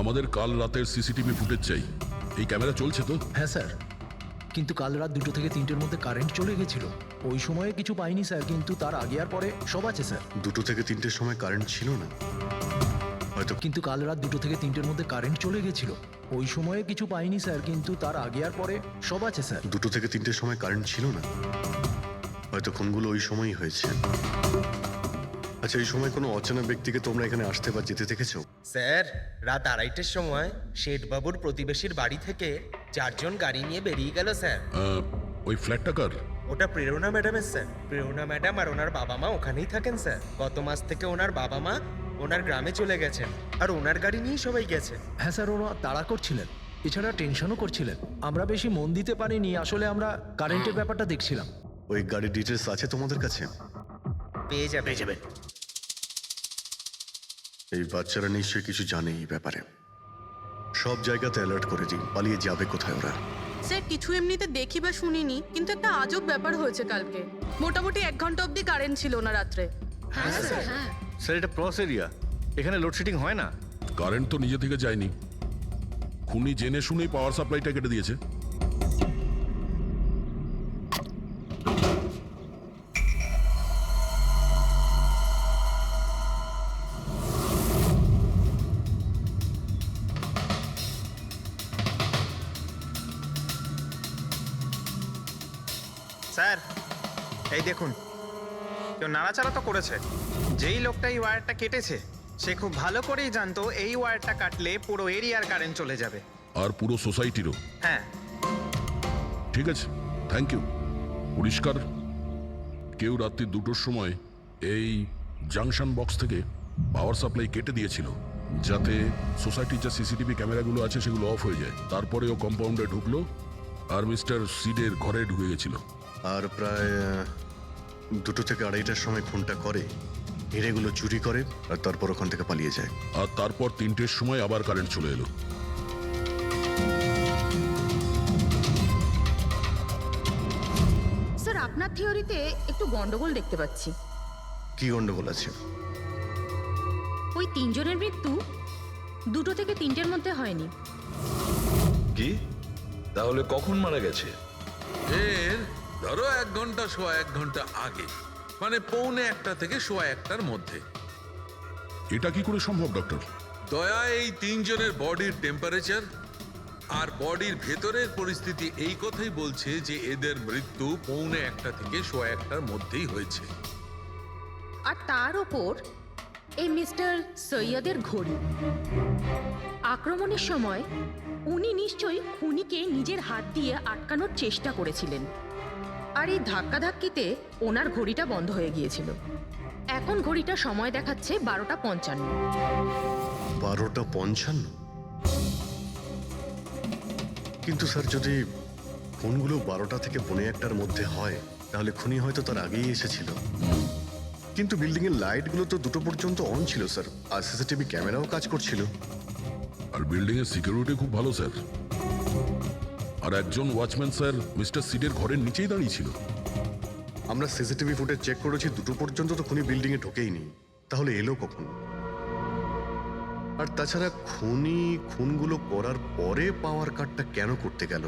আমাদের কাল রাতের সিসিটিভি ফুটেজ চাই। এই ক্যামেরা চলছে তো? হ্যাঁ স্যার, কিন্তু কাল রাত 2 থেকে 3টের মধ্যে কারেন্ট চলে গেছিল। ওই সময়ে কিছু পাইনি স্যার, কিন্তু তার আগে আর পরে সব আছে স্যার। 2 থেকে 3টের সময় কারেন্ট ছিল না হয়তো। কিন্তু কাল রাত 2 থেকে 3টের মধ্যে কারেন্ট চলে গেছিল। ওই সময়ে কিছু পাইনি স্যার, কিন্তু তার আগে আর পরে সব আছে স্যার। 2 থেকে 3টের সময় কারেন্ট ছিল না হয়তো, খুনগুলো ওই সময়ই হয়েছে। আচ্ছা, এই সময় কোনো অচেনা ব্যক্তিকে তোমরা এখানে আসতে বা যেতে দেখেছো? স্যার, রাত 2:30টার সময় শেঠবাবুর প্রতিবেশীর বাড়ি থেকে 4 জন গাড়ি নিয়ে বেরিয়ে গেল স্যার। ওই ফ্ল্যাটটা কার? ওটা প্রেরণা ম্যাডামের স্যার। প্রেরণা ম্যাডাম আর ওনার বাবা মা ওখানেই থাকেন স্যার। গত মাস থেকে ওনার বাবা মা ওনার গ্রামে চলে গেছেন, আর ওনার গাড়ি নিয়েই সবাই গেছে। হ্যাঁ স্যার, ওরা তাড়া করছিলেন, এছাড়া টেনশনও করছিলেন। আমরা বেশি মন দিতে পারিনি, আসলে আমরা কারেন্টের ব্যাপারটা দেখছিলাম। ওই গাড়ির ডিটেলস আছে তোমাদের কাছে? পেয়ে যাবে। এই বাচ্চারা নিশ্চয়ই কিছু জানে এই ব্যাপারে। সব জায়গাতে অ্যালার্ট করে দিই, পালিয়ে যাবে কোথায় ওরা। স্যার, কিছু এমনিতে দেখি বা শুনিনি, কিন্তু একটা আজব ব্যাপার হয়েছে কালকে। মোটামুটি 1 ঘন্টা অবধি কারেন্ট ছিল না রাত্রে। হ্যাঁ স্যার। স্যার, এটা ক্রস এরিয়া, এখানে লোডশেডিং হয় না। কারেন্ট তো নিজে থেকে যায়নি, খুনি জেনে শুনেই পাওয়ার সাপ্লাইটা কেটে দিয়েছে। স্যার, এই দেখুন, কেউ নাড়াচাড়া তো করেছে। যেই লোকটা এই ওয়্যারটা কেটেছে সে খুব ভালো করেই জানতো এই ওয়্যারটা কাটলে পুরো এরিয়ার কারেন্ট চলে যাবে। আর পুরো সোসাইটিরও। হ্যাঁ। ঠিক আছে, থ্যাংক ইউ। পরিষ্কার, কেউ রাত্রি 2টোর সময় এই জাংশন বক্স থেকে পাওয়ার সাপ্লাই কেটে দিয়েছিল, যাতে সোসাইটির যে সিসিটিভি ক্যামেরাগুলো আছে সেগুলো অফ হয়ে যায়। তারপরে ও কম্পাউন্ডে ঢুকলো আর মিস্টার সিডের ঘরে ঢুকে গেছিল। আর প্রায় 2 থেকে 2:30টার সময় খুনটা করে, হিরেগুলো চুরি করে আর তারপর ওখান থেকে পালিয়ে যায়। আর তারপর 3টের সময় আবার কারেন্ট চলে এলো। স্যার, আপনার থিওরিতে একটু গন্ডগোল দেখতে পাচ্ছি। কি গন্ডগোল আছে? ওই 3 জনের মৃত্যু 2 থেকে 3টের মধ্যে হয়নি। কি? তাহলে কখন মারা গেছে? এর ধরো 1 ঘন্টা সোয়া 1 ঘন্টা আগে, মানে 1:45 থেকে সোয়া 1টার মধ্যে। এটা কি করে সম্ভব ডক্টর? দয়া, এই 3 জনের বডির টেম্পারেচার আর বডির ভেতরের পরিস্থিতি এই কথাই বলছে যে এদের মৃত্যু 1:45 থেকে সোয়া 1টার মধ্যেই হয়েছে। আর তার ওপর এই মিস্টার সৈয়দের ঘড়ি। আক্রমণের সময় উনি নিশ্চয়ই খুনিকে নিজের হাত দিয়ে আটকানোর চেষ্টা করেছিলেন, আর এই ধাক্কাধাক্কিতে ওনার ঘড়িটা বন্ধ হয়ে গিয়েছিল। এখন ঘড়িটা সময় দেখাচ্ছে 12:55। 12:55? কিন্তু স্যার, যদি খুনগুলো 12টা থেকে 1:45টার মধ্যে হয় তাহলে খুনি হয়তো তার আগেই এসেছিল। কিন্তু বিল্ডিং এর লাইটগুলো তো 2টো পর্যন্ত অন ছিল স্যার, আর সিসিটিভি ক্যামেরাও কাজ করছিল। আর বিল্ডিং এর সিকিউরিটি খুব ভালো স্যার। আর একজন ওয়াচম্যান স্যার মিস্টার সিডের ঘরের নিচেই দাঁড়িয়ে ছিল। আমরা সিসিটিভি ফুটেজ চেক করেছি, 2টো পর্যন্ত তো খুনি বিল্ডিং এ ঢোকেইনি। তাহলে এলো কখন? আর তাছাড়া খুনি খুনগুলো করার পরে পাওয়ার কাটটা কেন করতে গেল?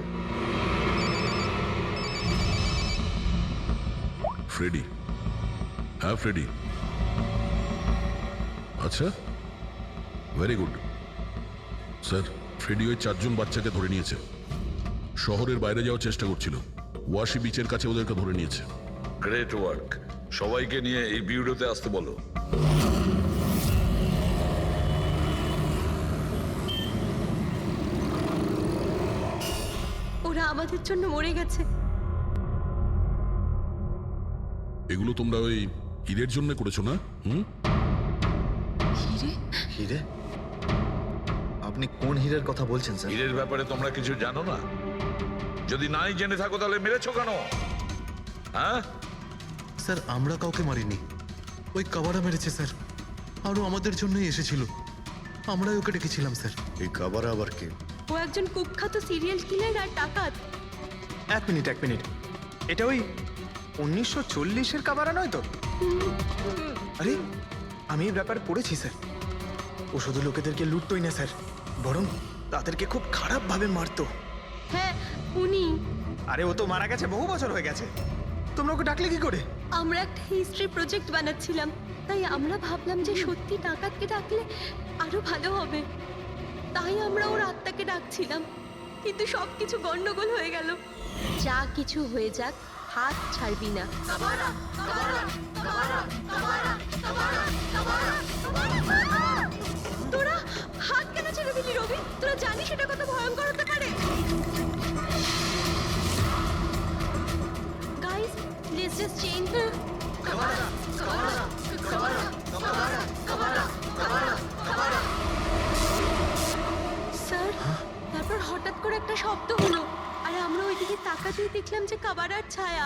ফ্রেডি। হ্যাঁ, ফ্রেডি। আচ্ছা, ভেরি গুড স্যার। ফ্রেডি ওই 4 জন বাচ্চাকে ধরে নিয়েছে। শহরের বাইরে যাওয়ার চেষ্টা করছিল, ওয়াশি বিচের কাছে ওদেরকে ধরে নিয়েছে। Great work. সবাইকে নিয়ে এই বিউরোতে আসতে বলো। ওরা আমাদের জন্য মরে গেছে। এগুলো তোমরা ওই হীরের জন্য করেছো না? হিরে? আপনি কোন হীরের কথা বলছেন স্যার? হীরের ব্যাপারে তোমরা কিছু জানো না? যদি নাই জেনে থাকো তাহলে মেরেছো কেন? হ্যাঁ স্যার, আমরা কাউকে মারিনি, ওই কাবারা মেরেছে স্যার। আরও আমাদের জন্যই এসেছিল, আমরাই ওকে ডেকেছিলাম স্যার। এই কাবারা আবার কে? ও একজন কুখ্যাত সিরিয়াল কিলার আর ডাকাত। 1 মিনিট, এটা ওই 1940-এর কাবারা নয় তো? আরে, আমি এই ব্যাপারে পড়েছি স্যার। ও শুধু লোকেদেরকে লুটতোই না স্যার, বরং তাদেরকে খুব খারাপ ভাবে মারতো। হ্যাঁ উনি। আরে ও তো মারা গেছে, বহু বছর হয়ে গেছে। তোমরা ওকে ডাকলে কি করে? আমরা একটা হিস্ট্রি প্রজেক্ট বানাচ্ছিলাম, তাই আমরা ভাবলাম যে সত্যি ডাকাতকে ডাকলে আরো ভালো হবে, তাই আমরা ওর আত্মাকে ডাকছিলাম। কিন্তু সবকিছু গন্ডগোল হয়ে গেল। যা কিছু হয়ে যাক, হাত ছাড়বি না। তোরা হাত কেন ছেড়ে দিলি রবি? তোরা জানিস এটা কত ভয়ঙ্কর হতে পারে। Guys, let's just change. Sir, তারপর হঠাৎ করে একটা শব্দ হলো, আর আমরা ওইদিকে তাকাতেই দেখলাম যে কাবারার ছায়া।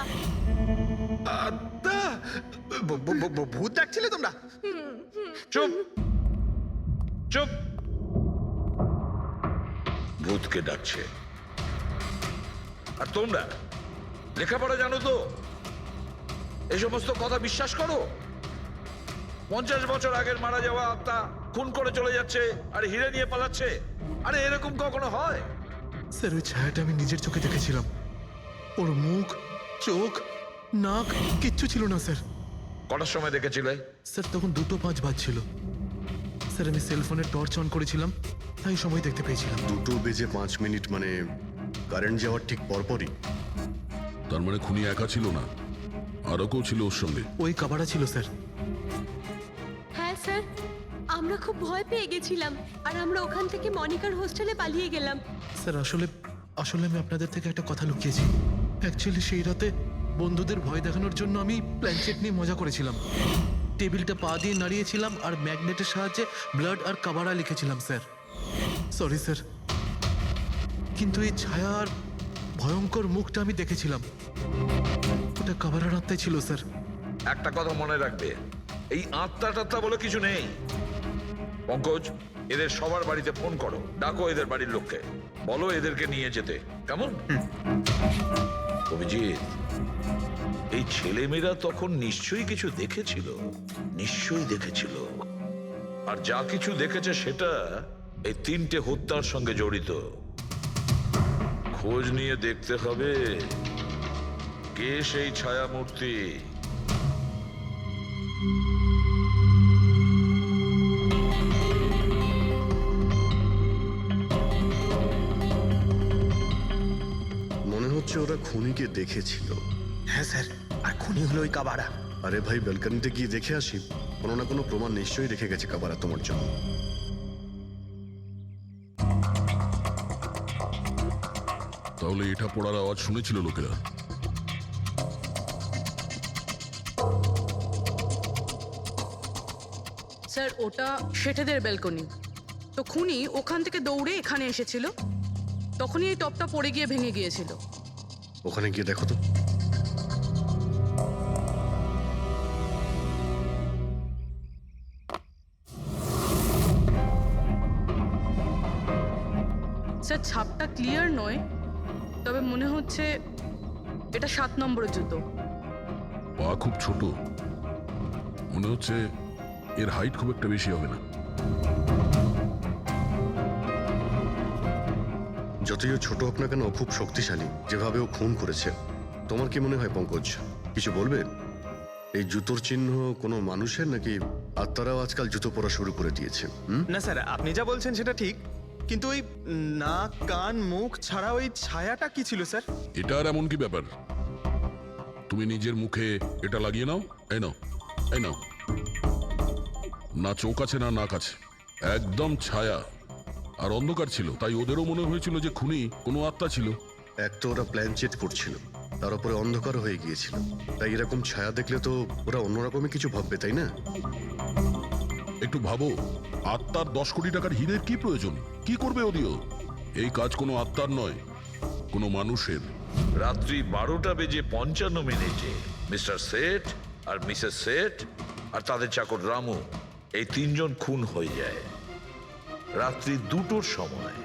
ভূত ডাকছিলে তোমরা? চুপ চুপ। ভূতকে ডাকছে। আর তোমরা লেখাপড়া জানো তো? এই সমস্ত কথা বিশ্বাস করো? 50 বছর আগের মারা যাওয়া আত্মা খুন করে চলে যাচ্ছে আর হিরে নিয়ে পালাচ্ছে। আরে এরকম কখনো হয়? স্যার ওই ছায়াটা আমি নিজের চোখে দেখেছিলাম। ওর মুখ, চোখ, নাক কিচ্ছু ছিল না স্যার। কটার সময় দেখেছিলে? স্যার তখন 2:05 বাজছিল। স্যার আমি সেলফোনের টর্চ অন করেছিলাম, তাই সময় দেখতে পেয়েছিলাম। 2:05 মানে কারেন্ট যাওয়ার ঠিক পরপরই। তার মানে খুনি একা ছিল না, আরও কেউ ছিল ওর সঙ্গে। ওই কাবাড়া ছিল স্যার। হ্যাঁ স্যার, আমরা খুব ভয় পেয়ে গেছিলাম, আর আমরা ওখান থেকে মনিকার হোস্টেলে পালিয়ে গেলাম। স্যার আসলে আসলে আমি আপনাদের থেকে একটা কথা লুকিয়েছি। অ্যাকচুয়ালি সেই রাতে বন্ধুদের ভয় দেখানোর জন্য আমি প্ল্যানচেট নিয়ে মজা করেছিলাম। টেবিলটা পা দিয়ে নাড়িয়েছিলাম আর ম্যাগনেটের সাহায্যে ব্লাড আর কাবাড়া লিখেছিলাম স্যার। সরি স্যার, কিন্তু এই ছায়ার ভয়ঙ্কর মুখটা আমি দেখেছিলাম। ওটা কাবাড়ার আত্মাই ছিল স্যার। একটা কথা মনে রাখবে, এই আত্মা টাত্মা বলে কিছু নেই। পঙ্কজ, এদের সবার বাড়িতে ফোন করো, ডাকো এদের বাড়ির লোককে, বলো এদেরকে নিয়ে যেতে। কেমন? অভিজিৎ, এই ছেলেমেয়েরা তখন নিশ্চয়ই কিছু দেখেছিল, নিশ্চয়ই দেখেছিল। আর যা কিছু দেখেছে সেটা এই 3টে হত্যার সঙ্গে জড়িত। খোঁজ নিয়ে দেখতে হবে কে সেই ছায়ামূর্তি। মনে হচ্ছে ওরা খুনিকে দেখেছিল। হ্যাঁ স্যার, আর খুনি হলো ওই কাবারা। আরে ভাই, ব্যালকনিতে গিয়ে দেখে আসি। কোনো না কোনো প্রমাণ নিশ্চয়ই রেখে গেছে কাবারা তোমার জন্য। তাহলে এটা পড়ার আওয়াজ শুনেছিল লোকেরা। স্যার, ওটা শেঠেদের ব্যালকনি। তো খুনি ওখান থেকে দৌড়ে এখানে এসেছিল, তখনই এই টপটা পড়ে গিয়ে ভেঙে গিয়েছিল। ওখানে গিয়ে দেখো তো। স্যার, ছাপটা ক্লিয়ার নয়, তবে মনে হচ্ছে এটা 7 নম্বরের জুতো। পা খুব ছোট, মনে হচ্ছে এর হাইট খুব একটা বেশি হবে না। যতই ও ছোট হোক না কেন, ও খুব শক্তিশালী। যেভাবে ও খুন করেছে, তোমার কি মনে হয় পঙ্কজ? কিছু বলবে? এই জুতোর চিহ্ন কোনো মানুষের, নাকি আত্মারাও আজকাল জুতো পরা শুরু করে দিয়েছে? না স্যার, আপনি যা বলছেন সেটা ঠিক, কিন্তু ওই নাক, কান, মুখ ছাড়া ওই ছায়াটা কি ছিল স্যার? এটা আর এমন কি ব্যাপার? তুমি নিজের মুখে এটা লাগিয়ে নাও। এই নাও, এই নাও। না চোখ আছে না নাক আছে, একদম ছায়া। আর অন্ধকার ছিল, তাই ওদেরও মনে হয়েছিল যে খুনি কোনো আত্মা ছিল। এক তো ওরা প্ল্যান চেট করছিল, তার উপরে অন্ধকার হয়ে গিয়েছিল, তাই এরকম ছায়া দেখলে তো ওরা অন্যরকমই কিছু ভাববে, তাই না? একটু ভাবো, আত্মার 10 কোটি টাকার হীরের কি প্রয়োজন? কি করবে ওদিও? এই কাজ কোনো আত্মার নয়, কোনো মানুষের। রাত্রি 12:55 মিস্টার সেঠ আর মিসেস সেঠ আর তাদের চাকর রামু, এই 3 জন খুন হয়ে যায়। রাত্রি 2টোর সময়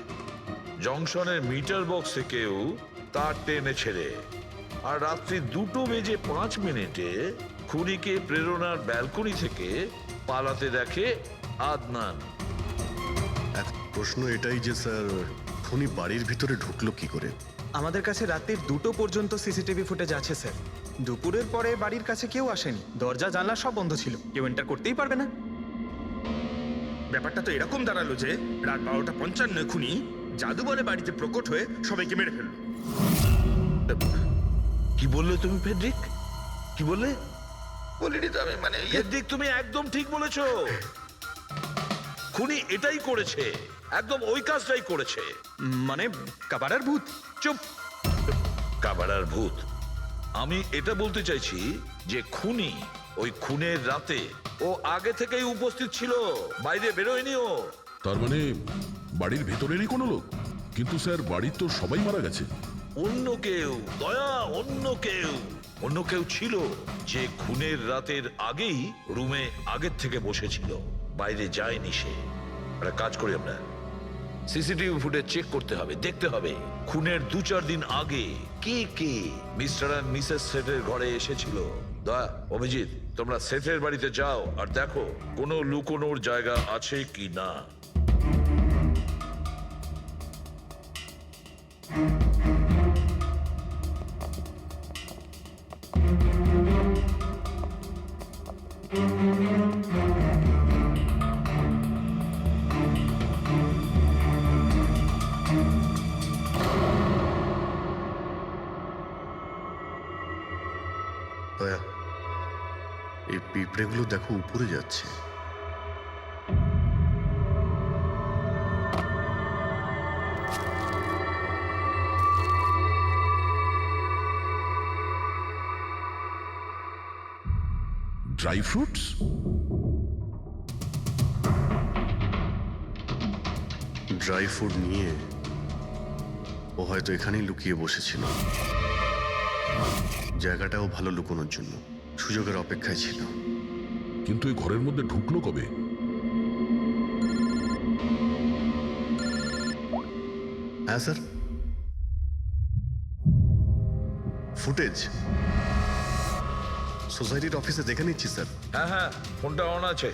জংশনের মিটার বক্সে কেউ তার টেনে ছেড়ে, আর রাত্রি 2:05 খুনিকে প্রেরণার ব্যালকনি থেকে পালাতে দেখে আদনান। প্রশ্ন এটাই যে স্যার খুনি বাড়ির ভিতরে ঢুকলো কি করে? আমাদের কাছে রাত্রির 2টো পর্যন্ত সিসিটিভি ফুটেজ আছে স্যার। দুপুরের পরে বাড়ির কাছে কেউ আসেনি, দরজা জানলা সব বন্ধ ছিল, কেউ এন্টার করতেই পারবে না। ব্যাপারটা তো এরকম দাঁড়ালো যে রাত 12:55 খুনি জাদু বলে বাড়িতে প্রকট হয়ে সবাইকে মেরে ফেললো। কি বললে তুমি ফেডরিক? কি বললে? বলিনি তো আমি, মানে ফেডরিক তুমি একদম ঠিক বলেছো। খুনি এটাই করেছে, একদম ওই কাজটাই করেছে। মানে কাবারার ভূত। চুপ, কাবারার ভূত। আমি এটা বলতে চাইছি যে খুনি ওই খুনের রাতে ও আগে থেকেই উপস্থিত ছিল, বাইরে বেরোয়নি ও। তার মানে বাড়ির ভেতরেরই কোনো লোক? কিন্তু স্যার বাড়ির তো সবাই মারা গেছে। অন্য কেউ, দয়া, অন্য কেউ ছিল যে খুনের রাতের আগেই রুমে আগের থেকে বসেছিল, বাইরে যায়নি সে। একটা কাজ করি আমরা, সিসিটিভি ফুটেজ চেক করতে হবে, দেখতে হবে খুনের 2-4 দিন আগে কে কে মিস্টার আর মিসেস সেটের ঘরে এসেছিল। দয়া, অভিজিৎ, তোমরা সেটের বাড়িতে যাও আর দেখো কোনো লুকোনোর জায়গা আছে কি না। দয়া, এই পিঁপড়েগুলো দেখো উপরে যাচ্ছে। Dry fruits? ড্রাই ফ্রুট নিয়ে ও হয়তো এখানেই লুকিয়ে বসেছিল। জায়গাটাও ভালো লুকোনোর জন্য সুযোগের অপেক্ষায় ছিল। কিন্তু এই ঘরের মধ্যে ঢুকলো কবে? হ্যাঁ স্যার, ফুটেজ সোসাইটির অফিসে দেখে নিচ্ছি স্যার। হ্যাঁ হ্যাঁ, ফোনটা অন আছে,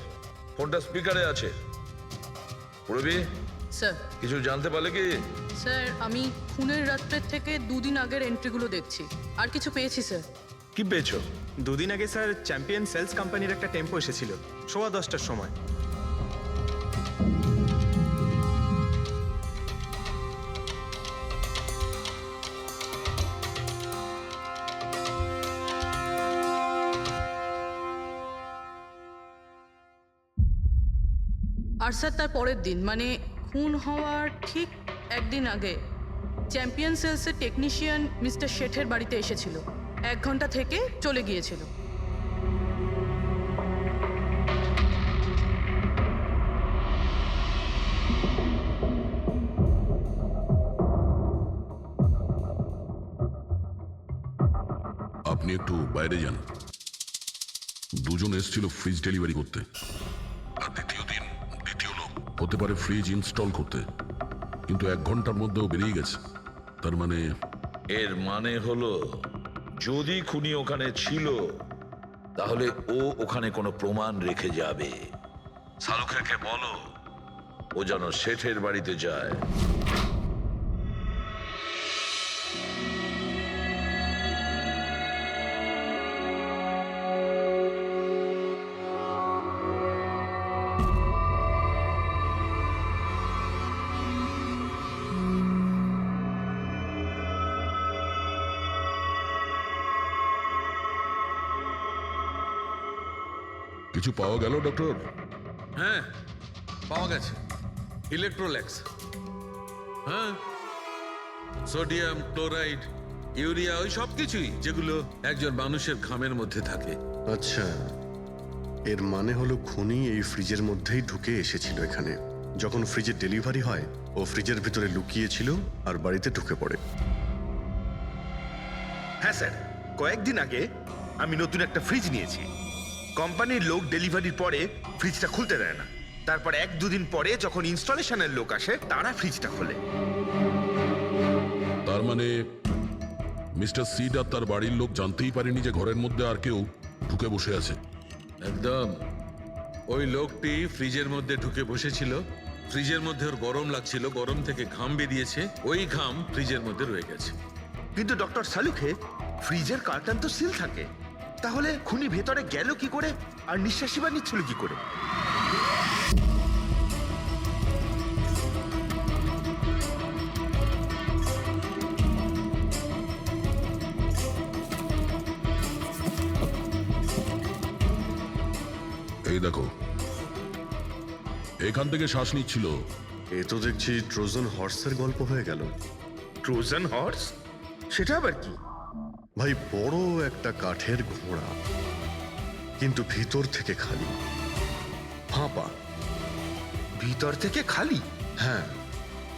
ফোনটা স্পিকারে আছে। পুরবি স্যার, কিছু জানতে পারলে কি? স্যার আমি খুনের রাত্রের থেকে 2 দিন আগের এন্ট্রিগুলো দেখছি, আর কিছু পেয়েছি স্যার। কি পেয়েছো? 2 দিন আগে স্যার চ্যাম্পিয়ন সেলস কোম্পানির একটা টেম্পো এসেছিল 10:15টার সময়। আর স্যার তার পরের দিন, মানে খুন হওয়ার ঠিক 1 দিন আগে চ্যাম্পিয়ন সেলসের টেকনিশিয়ান মিস্টার শেঠের বাড়িতে এসেছিল, 1 ঘন্টা থেকে চলে গিয়েছিল। আপনি একটু বাইরে যান। দুজন এসেছিল ফ্রিজ ডেলিভারি করতে, আর দ্বিতীয় দিন দ্বিতীয় লোক হতে পারে ফ্রিজ ইনস্টল করতে, কিন্তু 1 ঘন্টার মধ্যেও বেরিয়ে গেছে। তার মানে এর মানে হলো যদি খুনি ওখানে ছিল তাহলে ও ওখানে কোনো প্রমাণ রেখে যাবে। শালুখাকে বলো ও যেন শেঠের বাড়িতে যায়। কিছু পাওয়া গেল ডক্টর? হ্যাঁ, পাওয়া গেছে ইলেকট্রোল্যাক্স। হ্যাঁ, সোডিয়াম ক্লোরাইড, ইউরিয়া, ওই সব কিছুই যেগুলো একজন মানুষের ঘামের মধ্যে থাকে। আচ্ছা, এর মানে হলো খুনি এই ফ্রিজের মধ্যেই ঢুকে এসেছিল এখানে। যখন ফ্রিজের ডেলিভারি হয় ও ফ্রিজের ভিতরে লুকিয়ে ছিল আর বাড়িতে ঢুকে পড়ে। হ্যাঁ স্যার, কয়েকদিন আগে আমি নতুন একটা ফ্রিজ নিয়েছি। কোম্পানির লোক ডেলিভারির পরে ফ্রিজটা খুলতে দেয় না। তারপর 1-2 দিন পরে যখন ইনস্টলেশনের লোক আসে তারা ফ্রিজটা খোলে। তার মানে মিস্টার সিড আর তার বাড়ির লোক জানতেই পারেনি যে ঘরের মধ্যে আর কেউ ঢুকে বসে আছে। একদম, ওই লোকটি ফ্রিজের মধ্যে ঢুকে বসেছিল ফ্রিজের মধ্যে ওর গরম লাগছিল, গরম থেকে ঘাম বেরিয়েছে, ওই ঘাম ফ্রিজের মধ্যে রয়ে গেছে। কিন্তু ডক্টর সালুখে ফ্রিজের কার্টন তো সিল থাকে, তাহলে খুনি ভেতরে গেল কি করে আর নিঃশ্বাসই বা নিচ্ছিল কি করে? এই দেখো, এখান থেকে শ্বাস নিচ্ছিল। এ তো দেখছি ট্রোজান হর্সের গল্প হয়ে গেল। Trojan horse? সেটা আবার কি? ভাই, বড় একটা কাঠের ঘোড়া, কিন্তু ভিতর থেকে খালি, ফাঁপা। ভিতর থেকে খালি? হ্যাঁ,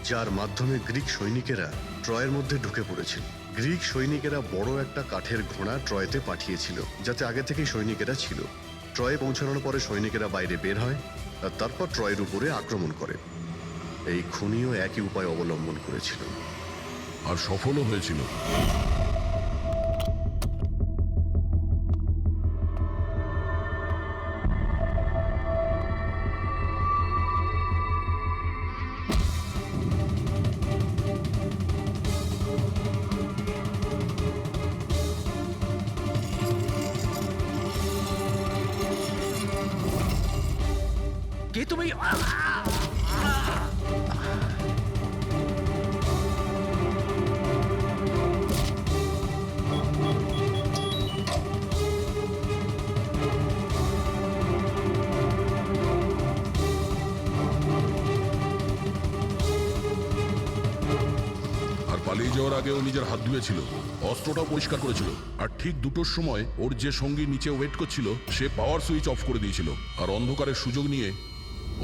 যার মাধ্যমে গ্রিক সৈনিকেরা ট্রয়ের মধ্যে ঢুকে পড়েছিল। গ্রিক সৈনিকেরা বড় একটা কাঠের ঘোড়া ট্রয়েতে পাঠিয়েছিল, যাতে আগে থেকেই সৈনিকেরা ছিল। ট্রয়ে পৌঁছানোর পরে সৈনিকেরা বাইরে বের হয় আর তারপর ট্রয়ের উপরে আক্রমণ করে। এই খুনিও একই উপায় অবলম্বন করেছিল আর সফলও হয়েছিল। কে তুমি? আর পালিয়ে যাওয়ার আগে ও নিজের হাত ধুয়েছিল, অস্ত্রটাও পরিষ্কার করেছিল, আর ঠিক 2টোর সময় ওর যে সঙ্গী নিচে ওয়েট করছিল সে পাওয়ার সুইচ অফ করে দিয়েছিল, আর অন্ধকারের সুযোগ নিয়ে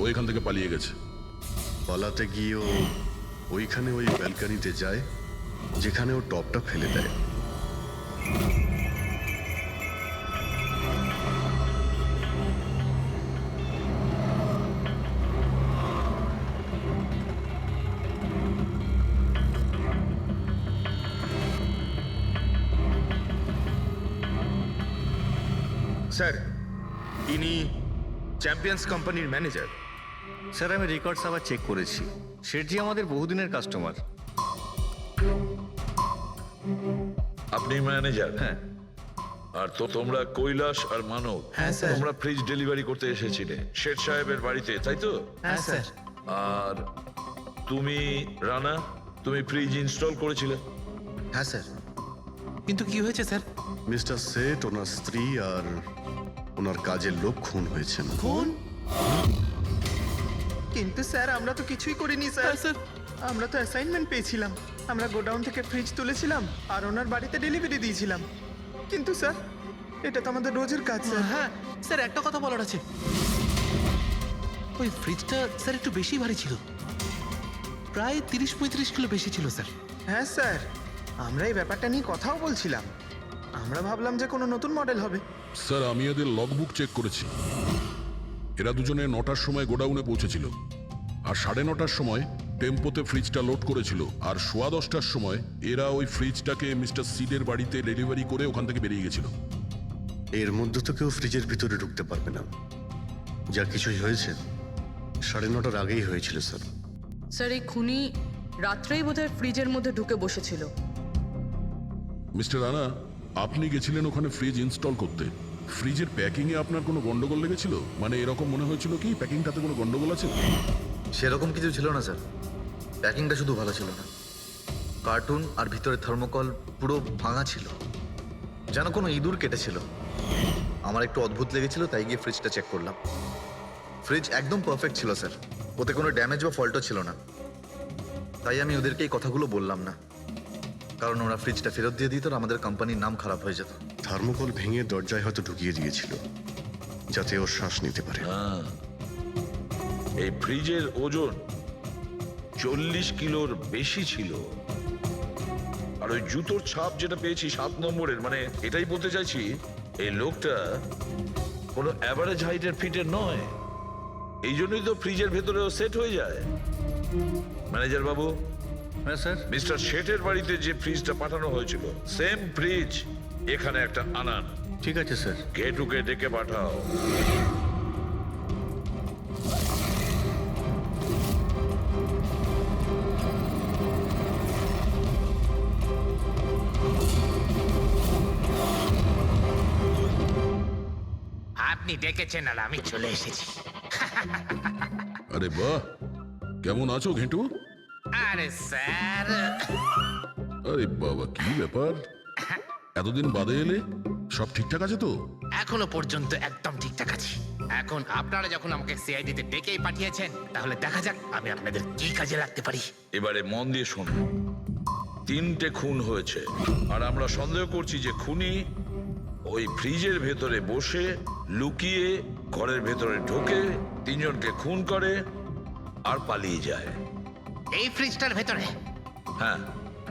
ও এখান থেকে পালিয়ে গেছে। পালাতে গিয়েও ওইখানে ওই ব্যালকানিতে যায় যেখানে ও টপটা ফেলে দেয়। স্যার, ইনি চ্যাম্পিয়ন্স কোম্পানির ম্যানেজার। স্যার, আমি রেকর্ডস আবার চেক করেছি। শেঠজি আমাদের বহুদিনের কাস্টমার। আপনি ম্যানেজার? হ্যাঁ। আর তো তোমরা কৈলাস আর মানব, হ্যাঁ, স্যার। তোমরা ফ্রিজ ডেলিভারি করতে এসেছিলে শেঠ সাহেবের বাড়িতে, তাই তো? হ্যাঁ স্যার। আর তুমি রানা, তুমি ফ্রিজ ইনস্টল করেছিলে? হ্যাঁ স্যার। কিন্তু কি হয়েছে স্যার? মিস্টার সেট, ওনার স্ত্রী আর ওনার কাজের লোক খুন হয়েছেন। কোন? কিন্তু স্যার আমরা তো কিছুই করিনি স্যার। স্যার, আমরা তো অ্যাসাইনমেন্ট পেয়েছিলাম, আমরা গোডাউন থেকে ফ্রিজ তুলেছিলাম আর ওনার বাড়িতে ডেলিভারি দিয়েছিলাম। কিন্তু স্যার, এটা তো আমাদের রোজের কাজ স্যার। হ্যাঁ স্যার, একটা কথা বলার আছে। ওই ফ্রিজটা স্যার একটু বেশি ভারী ছিল, প্রায় 30-35 কিলো বেশি ছিল স্যার। হ্যাঁ স্যার, আমরা এই ব্যাপারটা নিয়ে কথাও বলছিলাম। আমরা ভাবলাম যে কোনো নতুন মডেল হবে। স্যার, আমি এদের লগবুক চেক করেছি। এরা দুজনে 9টার সময় গোডাউনে পৌঁছেছিল, আর 9:30টার সময় টেম্পোতে ফ্রিজটা লোড করেছিল, আর 10:15টার সময় এরা ওই ফ্রিজটাকে মিস্টার সিডের বাড়িতে ডেলিভারি করে ওখান থেকে বেরিয়ে গেছিল। এর মধ্যে তো কেউ ফ্রিজের ভিতরে ঢুকতে পারবে না। যা কিছুই হয়েছে 9:30টার আগেই হয়েছিল স্যার। স্যার, এই খুনি রাত্রেই বোধহয় ফ্রিজের মধ্যে ঢুকে বসেছিল। মিস্টার রানা, আপনি গেছিলেন ওখানে ফ্রিজ ইনস্টল করতে। ফ্রিজের প্যাকিংয়ে আপনার কোনো গন্ডগোল লেগেছিল? মানে এরকম মনে হয়েছিল কি প্যাকিংটাতে কোনো গন্ডগোল আছে? সেরকম কিছু ছিল না স্যার। প্যাকিংটা শুধু ভালো ছিল না, কার্টুন আর ভিতরে থার্মোকল পুরো ভাঙা ছিল, যেন কোনো ইঁদুর কেটেছিল। আমার একটু অদ্ভুত লেগেছিল, তাই গিয়ে ফ্রিজটা চেক করলাম। ফ্রিজ একদম পারফেক্ট ছিল স্যার, ওতে কোনো ড্যামেজ বা ফল্টও ছিল না। তাই আমি ওদেরকে এই কথাগুলো বললাম না, কারণ ওরা ফ্রিজটা ফেরত দিয়ে দিত আর আমাদের কোম্পানির নাম খারাপ হয়ে যেত। থার্মোকল ভেঙে দরজায় হয়তো ঢুকিয়ে দিয়েছিল যাতে ওর শ্বাস নিতে পারে। এই ফ্রিজের ওজন 40 কিলোর বেশি ছিল। আর ওই জুতোর ছাপ যেটা পেয়েছি 7 নম্বরের, মানে এটাই বলতে চাইছি এই লোকটা কোনো অ্যাভারেজ হাইটের ফিটের নয়। এই জন্যই তো ফ্রিজের ভেতরেও সেট হয়ে যায়। ম্যানেজার বাবু, হ্যাঁ স্যার। মিস্টার শেঠের বাড়িতে যে ফ্রিজটা পাঠানো হয়েছিল সেম ফ্রিজ এখানে একটা আনান। ঠিক আছে স্যার। গেটুকে ডেকে পাঠাও। আপনি ডেকেছেন আর আমি চলে এসেছি। আরে বাহ, কেমন আছো ঘেটু? আরে স্যার, আরে বাবা, কি ব্যাপার, এতদিন বাদে এলে? সব ঠিকঠাক আছে তো? এখনো পর্যন্ত একদম ঠিকঠাক আছি। এখন আপনারা যখন আমাকে সিআইডিতে ডেকেই পাঠিয়েছেন, তাহলে দেখা যাক আমি আপনাদের কি কাজে লাগতে পারি। এবারে মন দিয়ে শুনুন। 3টে খুন হয়েছে, আর আমরা সন্দেহ করছি যে খুনি ওই ফ্রিজের ভেতরে বসে লুকিয়ে ঘরের ভেতরে ঢোকে, 3জনকে খুন করে আর পালিয়ে যায়। এই ফ্রিজটার ভেতরে? হ্যাঁ,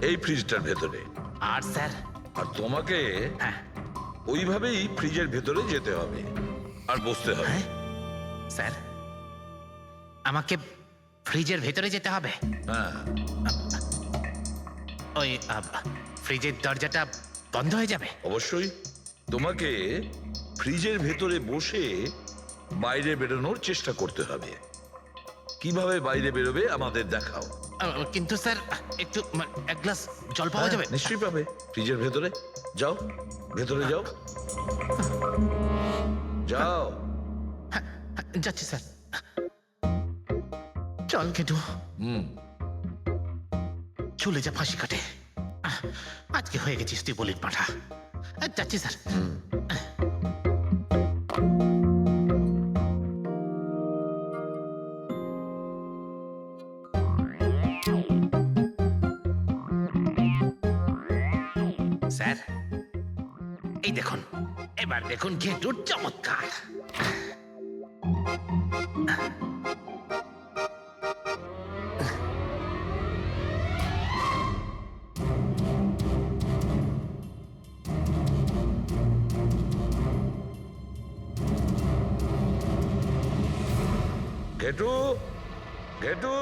এই ফ্রিজটার ভেতরে। আর স্যার? আর তোমাকে হ্যাঁ। ওইভাবেই ফ্রিজের ভেতরে যেতে হবে আর বসতে হবে। স্যার, আমাকে ফ্রিজের ভেতরে যেতে হবে? হ্যাঁ। ওই ফ্রিজের দরজাটা বন্ধ হয়ে যাবে? অবশ্যই। তোমাকে ফ্রিজের ভেতরে বসে বাইরে বেরোনোর চেষ্টা করতে হবে। কিভাবে বাইরে বেরোবে আমাদের দেখাও। কিন্তু স্যার, একটু এক গ্লাস জল পাওয়া যাবে? নিশ্চয়ই পাবে। ফ্রিজের ভেতরে যাও, ভেতরে যাও, যাও। যাচ্ছি স্যার। চল কেটু, চলে যা ফাঁসি কাটে। আজকে হয়ে গেছিস তুই বলির পাঠা। যাচ্ছি স্যার। স্যার, এই দেখুন, এবার দেখুন ঘেটুর চমৎকার। ঘেটু, ঘেটু,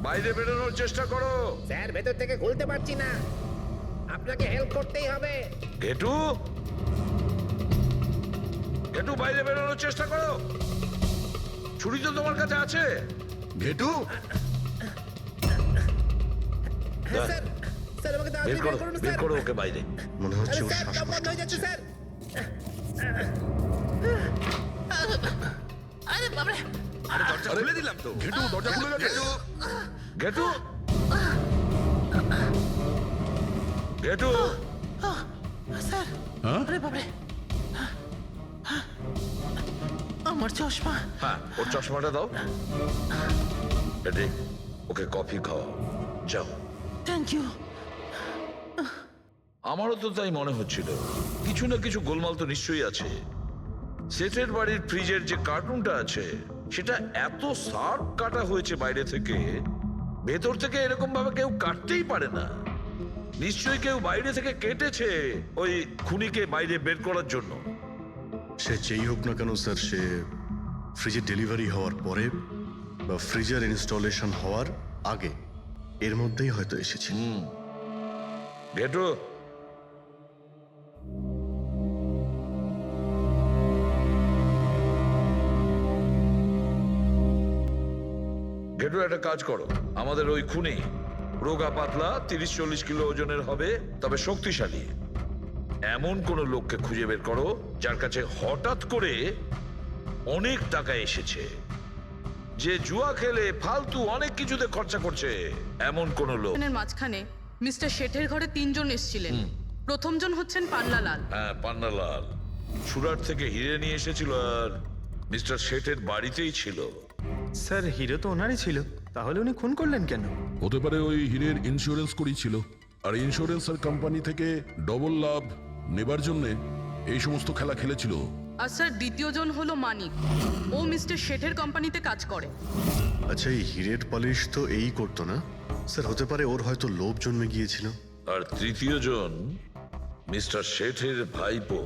বাইরে বেরোনোর চেষ্টা করো। স্যার, ভেতর থেকে খুলতে পারছি না, আপনাকে হেল্প করতেই হবে। ঘেটু, ঘেটু, বাইরে বেরোনোর চেষ্টা করো। ছুরি তো তোমার কাছে আছে। ঘেটু, স্যার, স্যার আমাকে বের করো, বের করো ওকে বাইরে। মনে হচ্ছে ওর স্যার, শ্বাসকষ্ট বন্ধ হয়ে যাচ্ছে হচ্ছে। স্যার। আরে বাবারে! দরজা খুলে দিলাম তো। ঘেটু, দরজা খুলে গেছে। ঘেটু, ঘেটু, স্যার, হ্যাঁ? আরে বাবারে! আমার চশমা। হ্যাঁ, ওর চশমাটা দাও। বেটে, ওকে কফি খাওয়াও, যাও। Thank you. আমারও তো তাই মনে হচ্ছিল, কিছু না কিছু গোলমাল তো নিশ্চয়ই আছে। সেটের বাড়ির ফ্রিজের যে কার্টুনটা আছে, সেটা এত শার্প কাটা হয়েছে বাইরে থেকে, ভেতর থেকে এরকম ভাবে কেউ কাটতেই পারে না। নিশ্চয়ই কেউ বাইরে থেকে কেটেছে ওই খুনিকে বাইরে বের করার জন্য। সে যেই হোক না কেন স্যার, সে ফ্রিজের ডেলিভারি হওয়ার পরে বা ফ্রিজার ইনস্টলেশন হওয়ার আগে এর মধ্যেই হয়তো এসেছে। ঘেটু, ঘেটু, একটা কাজ করো। আমাদের ওই খুনি রোগা পাতলা 30-40 কিলো ওজনের হবে, তবে শক্তিশালী। এমন কোন লোককে খুঁজে বের করো যার কাছে হঠাৎ করে অনেক টাকা এসেছে, যে জুয়া খেলে ফালতু অনেক কিছুতে খরচা করছে, এমন কোন লোক। এর মাঝখানে মিস্টার শেঠের ঘরে 3জন এসেছিলেন। প্রথমজন হচ্ছেন পান্নালাল। হ্যাঁ, পান্নালাল সুরাট থেকে হিরে নিয়ে এসেছিল আর মিস্টার শেঠের বাড়িতেই ছিল। স্যার, হিরো তো ওনারই ছিল, তাহলে উনি খুন করলেন কেন? হতে পারে ওই হীরের ইন্স্যুরেন্স করেছিল, আর ইন্স্যুরেন্সের কোম্পানি থেকে ডবল লাভ নেবার জন্য এই সমস্ত খেলা খেলেছিল। আর স্যার, দ্বিতীয়জন হলো মানিক। ও মিস্টার শেঠের কোম্পানিতে কাজ করে। আচ্ছা, এই হীরের পালিশ তো এই করতো না স্যার? হতে পারে ওর হয়তো লোভ জন্মে গিয়েছিল। আর তৃতীয় জন মিস্টার শেঠের ভাইপো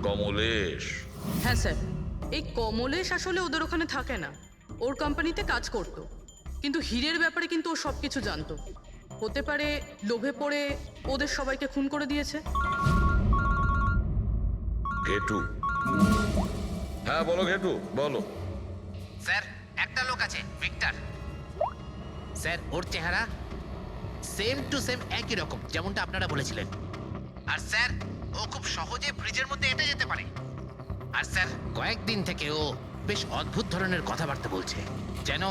কমলেশ। হ্যাঁ স্যার, এই কমলেশ আসলে ওদের ওখানে থাকে না, ওর কোম্পানিতে কাজ করতো। কিন্তু হীরের ব্যাপারে কিন্তু ও সব কিছু জানতো। হতে পারে লোভে পড়ে ওদের সবাইকে খুন করে দিয়েছে। ঘেটু, হ্যাঁ বলো ঘেটু, বলো। স্যার, একটা লোক আছে, ভিক্টর। স্যার, ওর চেহারা সেম টু সেম একই রকম, যেমনটা আপনারা বলেছিলেন। আর স্যার, ও খুব সহজে ফ্রিজের মধ্যে এঁটে যেতে পারে। আর স্যার কয়েকদিন থেকে ও বেশ অদ্ভুত ধরনের কথাবার্তা বলছে, যেন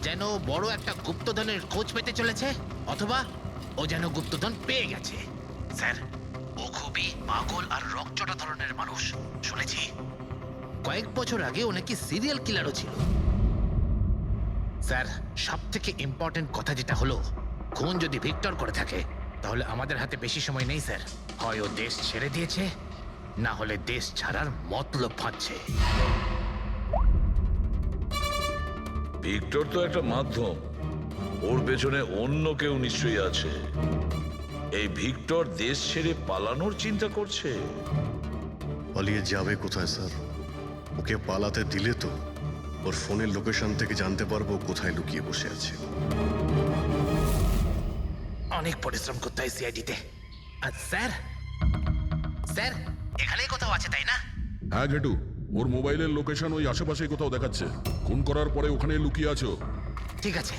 যেন বড় একটা গুপ্তধনের খোঁজ পেতে চলেছে, অথবা ও যেন গুপ্তধন পেয়ে গেছে। স্যার ও খুবই পাগল আর রকচটা ধরনের মানুষ। শুনেছি কয়েক বছর আগে ও নাকি সিরিয়াল কিলারও ছিল। স্যার সব থেকে ইম্পর্টেন্ট কথা যেটা হলো, খুন যদি ভিক্টর করে থাকে তাহলে আমাদের হাতে বেশি সময় নেই স্যার। হয় ও দেশ ছেড়ে দিয়েছে, না হলে দেশ ছাড়ার মতলব ভাবছে। ভিক্টর তো একটা মাধ্যম, ওর পেছনে অন্য কেউ নিশ্চয়ই আছে। এই ভিক্টর দেশ ছেড়ে পালানোর চিন্তা করছে। পালিয়ে যাবে কোথায় স্যার? ওকে পালাতে দিলে তো ওর ফোনের লোকেশন থেকে জানতে পারবো কোথায় লুকিয়ে বসে আছে। অনেক পরিশ্রম করতে হয় সিআইডিতে। আর স্যার স্যার এখানেই কোথাও আছে তাই না? হ্যাঁ ঘেটু, ওর মোবাইলের লোকেশন ওই আশেপাশেই কোথাও দেখাচ্ছে। খুন করার পরে ওখানে লুকিয়ে আছো। ঠিক আছে।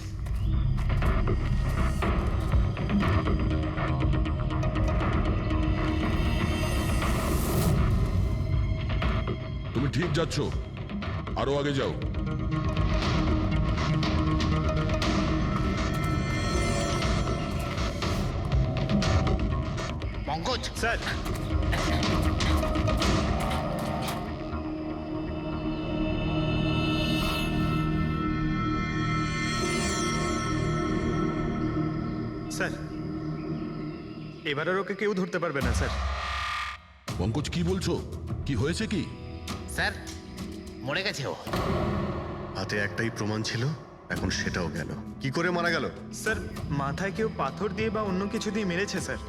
তুমি ঠিক যাচ্ছ, আরো আগে যাও। পঙ্কজ স্যার স্যার এবার আর ওকে কেউ ধরতে পারবে না স্যার। পঙ্কজ কি বলছো? কি হয়েছে কি? স্যার মরে গেছে ও। হাতে একটাই প্রমাণ ছিল, এখন সেটাও গেল। কি করে মারা গেল? স্যার মাথায় কেউ পাথর দিয়ে বা অন্য কিছু দিয়ে মেরেছে স্যার।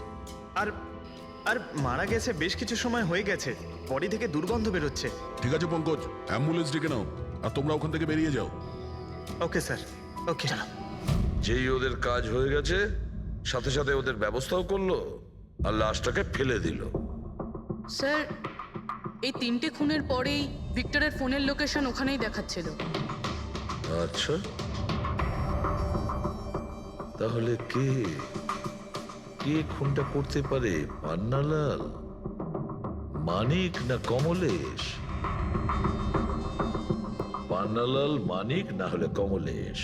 আর আর মারা গেছে বেশ কিছু সময় হয়ে গেছে, বডি থেকে দুর্গন্ধ বেরোচ্ছে। ঠিক আছে পঙ্কজ, অ্যাম্বুলেন্স ডেকে নাও আর তোমরা ওখান থেকে বেরিয়ে যাও। ওকে স্যার, ওকে। যেই ওদের কাজ হয়ে গেছে, সাথে সাথে ওদের ব্যবস্থাও করলো আর লাশটাকে ফেলে দিল। স্যার এই 3টে খুনের পরেই ভিক্টরের ফোনের লোকেশন ওখানেই দেখাচ্ছিল। আচ্ছা, তাহলে কে কে খুনটা করতে পারে? পান্নালাল, মানিক না কমলেশ? পান্নালাল, মানিক না হলে কমলেশ।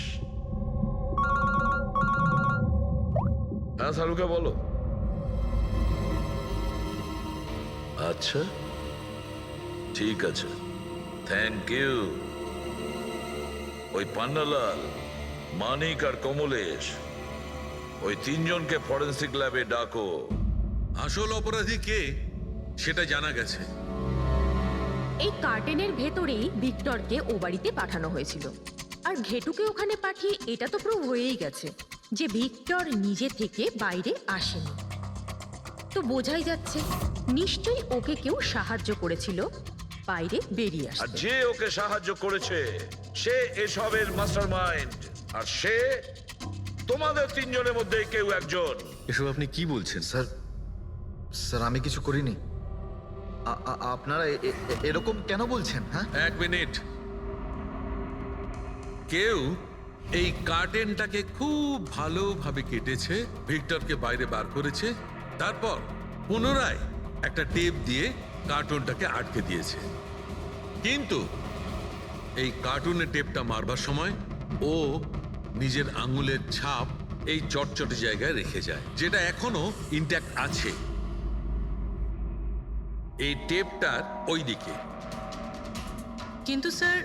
হ্যাঁ সালুকা বলো। আচ্ছা ঠিক আছে, থ্যাংক ইউ। ওই পান্নালাল, মানিক আর কমলেশ, ওই 3 জনকে ফরেন্সিক ল্যাবে ডাকো। আসল অপরাধী কে সেটা জানা গেছে। এই কার্টেনের ভেতরেই ভিক্টরকে ও বাড়িতে পাঠানো হয়েছিল। আর ঘেটুকে ওখানে পাঠিয়ে এটা তো প্রুভ হয়েই গেছে যে ভিক্টর নিজে থেকে বাইরে আসেনি। তো বোঝাই যাচ্ছে নিশ্চয়ই ওকে কেউ সাহায্য করেছিল বাইরে বেরিয়ে আর আসতে। যে ওকে সাহায্য করেছে সে এসবের মাস্টারমাইন্ড, আর সে তোমাদের 3 জনের মধ্যে কেউ একজন। এসব আপনি কি বলছেন? স্যার স্যার আমি কিছু করিনি। আপনারা এরকম কেন বলছেন? হ্যাঁ 1 মিনিট। কেউ এই কার্টেনটাকে খুব ভালোভাবে কেটেছে, ভিক্টরকে বাইরে বার করেছে, তারপর পুনরায় একটা টেপ দিয়ে কার্টুনটাকে আটকে দিয়েছে। কিন্তু এই কার্টুনের টেপটা মারবার সময় ও নিজের আঙুলের ছাপ এই চটচটে জায়গায় রেখে যায়, যেটা এখনো ইনট্যাক্ট আছে। এই টেপটার ওই দিকে। কিন্তু স্যার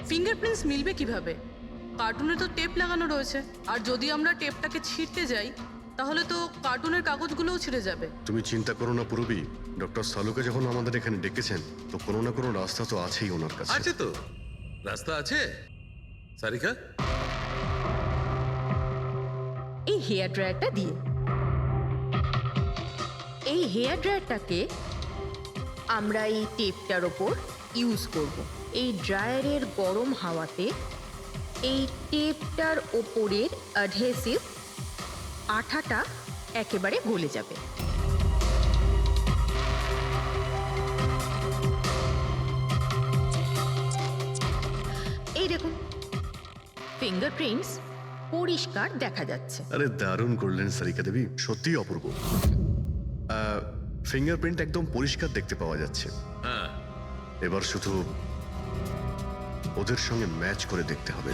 ফিঙ্গারপ্রিন্টস মিলবে কিভাবে? কার্টুনে তো টেপ লাগানো রয়েছে, আর যদি আমরা টেপটাকে ছিঁড়তে যাই তাহলে তো কার্টুনের কাগজগুলোও ছিঁড়ে যাবে। তুমি চিন্তা করো না পুরবি, ডক্টর সালুকে যখন আমাদের এখানে ডেকেছেন তো কোনো না কোনো রাস্তা তো আছেই ওনার কাছে। আছে তো, রাস্তা আছে। সারিকা, এই হেয়ার ড্রায়ারটা দিয়ে, এই হেয়ার ড্রায়ারটাকে আমরা এই টেপটার ওপর ইউজ করব। এই ড্রায়ারের গরম হাওয়াতে এই টেপটার ওপরের অ্যাডহেসিভ আঠাটা একেবারে গলে যাবে। এই দেখুন, ফিঙ্গারপ্রিন্টস পরিষ্কার দেখা যাচ্ছে। আরে দারুণ করলেন সারিকা দেবী, সত্যিই অপূর্ব। ফিঙ্গারপ্রিন্ট একদম পরিষ্কার দেখতে পাওয়া যাচ্ছে। হ্যাঁ এবার শুধু ওদের সঙ্গে ম্যাচ করে দেখতে হবে।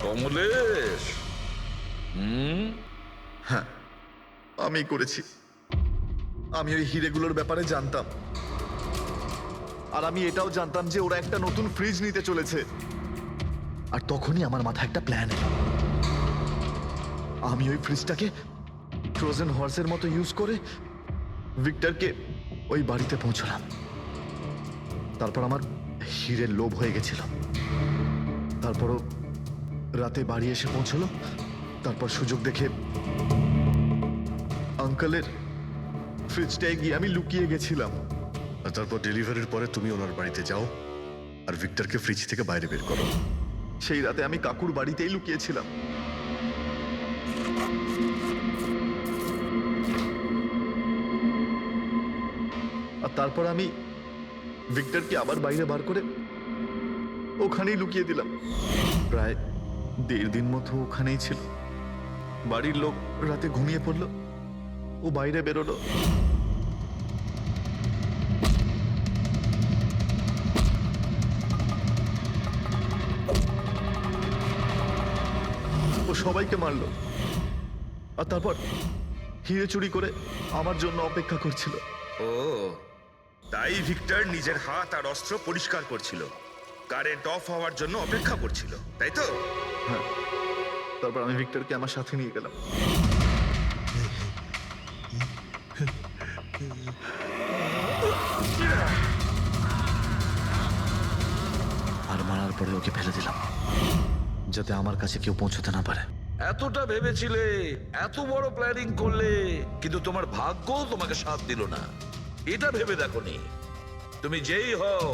কমলেশ, হ্যাঁ, আমি করেছি। আমি ওই হিরেগুলোর ব্যাপারে জানতাম, আর আমি এটাও জানতাম যে ওরা একটা নতুন ফ্রিজ নিতে চলেছে। আর তখনই আমার মাথায় একটা প্ল্যান এলো। আমি ওই ফ্রিজটাকে ফ্রোজেন হর্সের মতো ইউজ করে ভিক্টরকে ওই বাড়িতে পৌঁছলাম। তারপর আমার হিরের লোভ হয়ে গেছিল। তারপরও রাতে বাড়ি এসে পৌঁছলো। তারপর সুযোগ দেখে আঙ্কেলের ফ্রিজটায় গিয়ে আমি লুকিয়ে গেছিলাম। আর তারপর ডেলিভারির পরে তুমি ওনার বাড়িতে যাও আর ভিক্টরকে ফ্রিজ থেকে বাইরে বের করো। সেই রাতে আমি কাকুর বাড়িতেই লুকিয়েছিলাম। আর তারপর আমি ভিক্টরকে আবার বাইরে বার করে ওখানেই লুকিয়ে দিলাম। প্রায় 1.5 দিন মতো ওখানেই ছিল। বাড়ির লোক রাতে ঘুমিয়ে পড়লো, ও বাইরে বেরোলো। ও সবাইকে মারলো, আর তারপর হিরে চুরি করে আমার জন্য অপেক্ষা করছিল। ও, তাই ভিক্টর নিজের হাত আর অস্ত্র পরিষ্কার করছিল, কারেন্ট অফ হওয়ার জন্য অপেক্ষা করছিল, তাই তো? হ্যাঁ, তারপর আমি ভিক্টরকে আমার সাথে নিয়ে গেলাম। আর মারার পরে ওকে ফেলে দিলাম, যাতে আমার কাছে কেউ পৌঁছতে না পারে। এতটা ভেবেছিলে, এত বড় প্ল্যানিং করলে, কিন্তু তোমার ভাগ্য তোমাকে সাথ দিল না। এটা ভেবে দেখোনি তুমি যেই হও,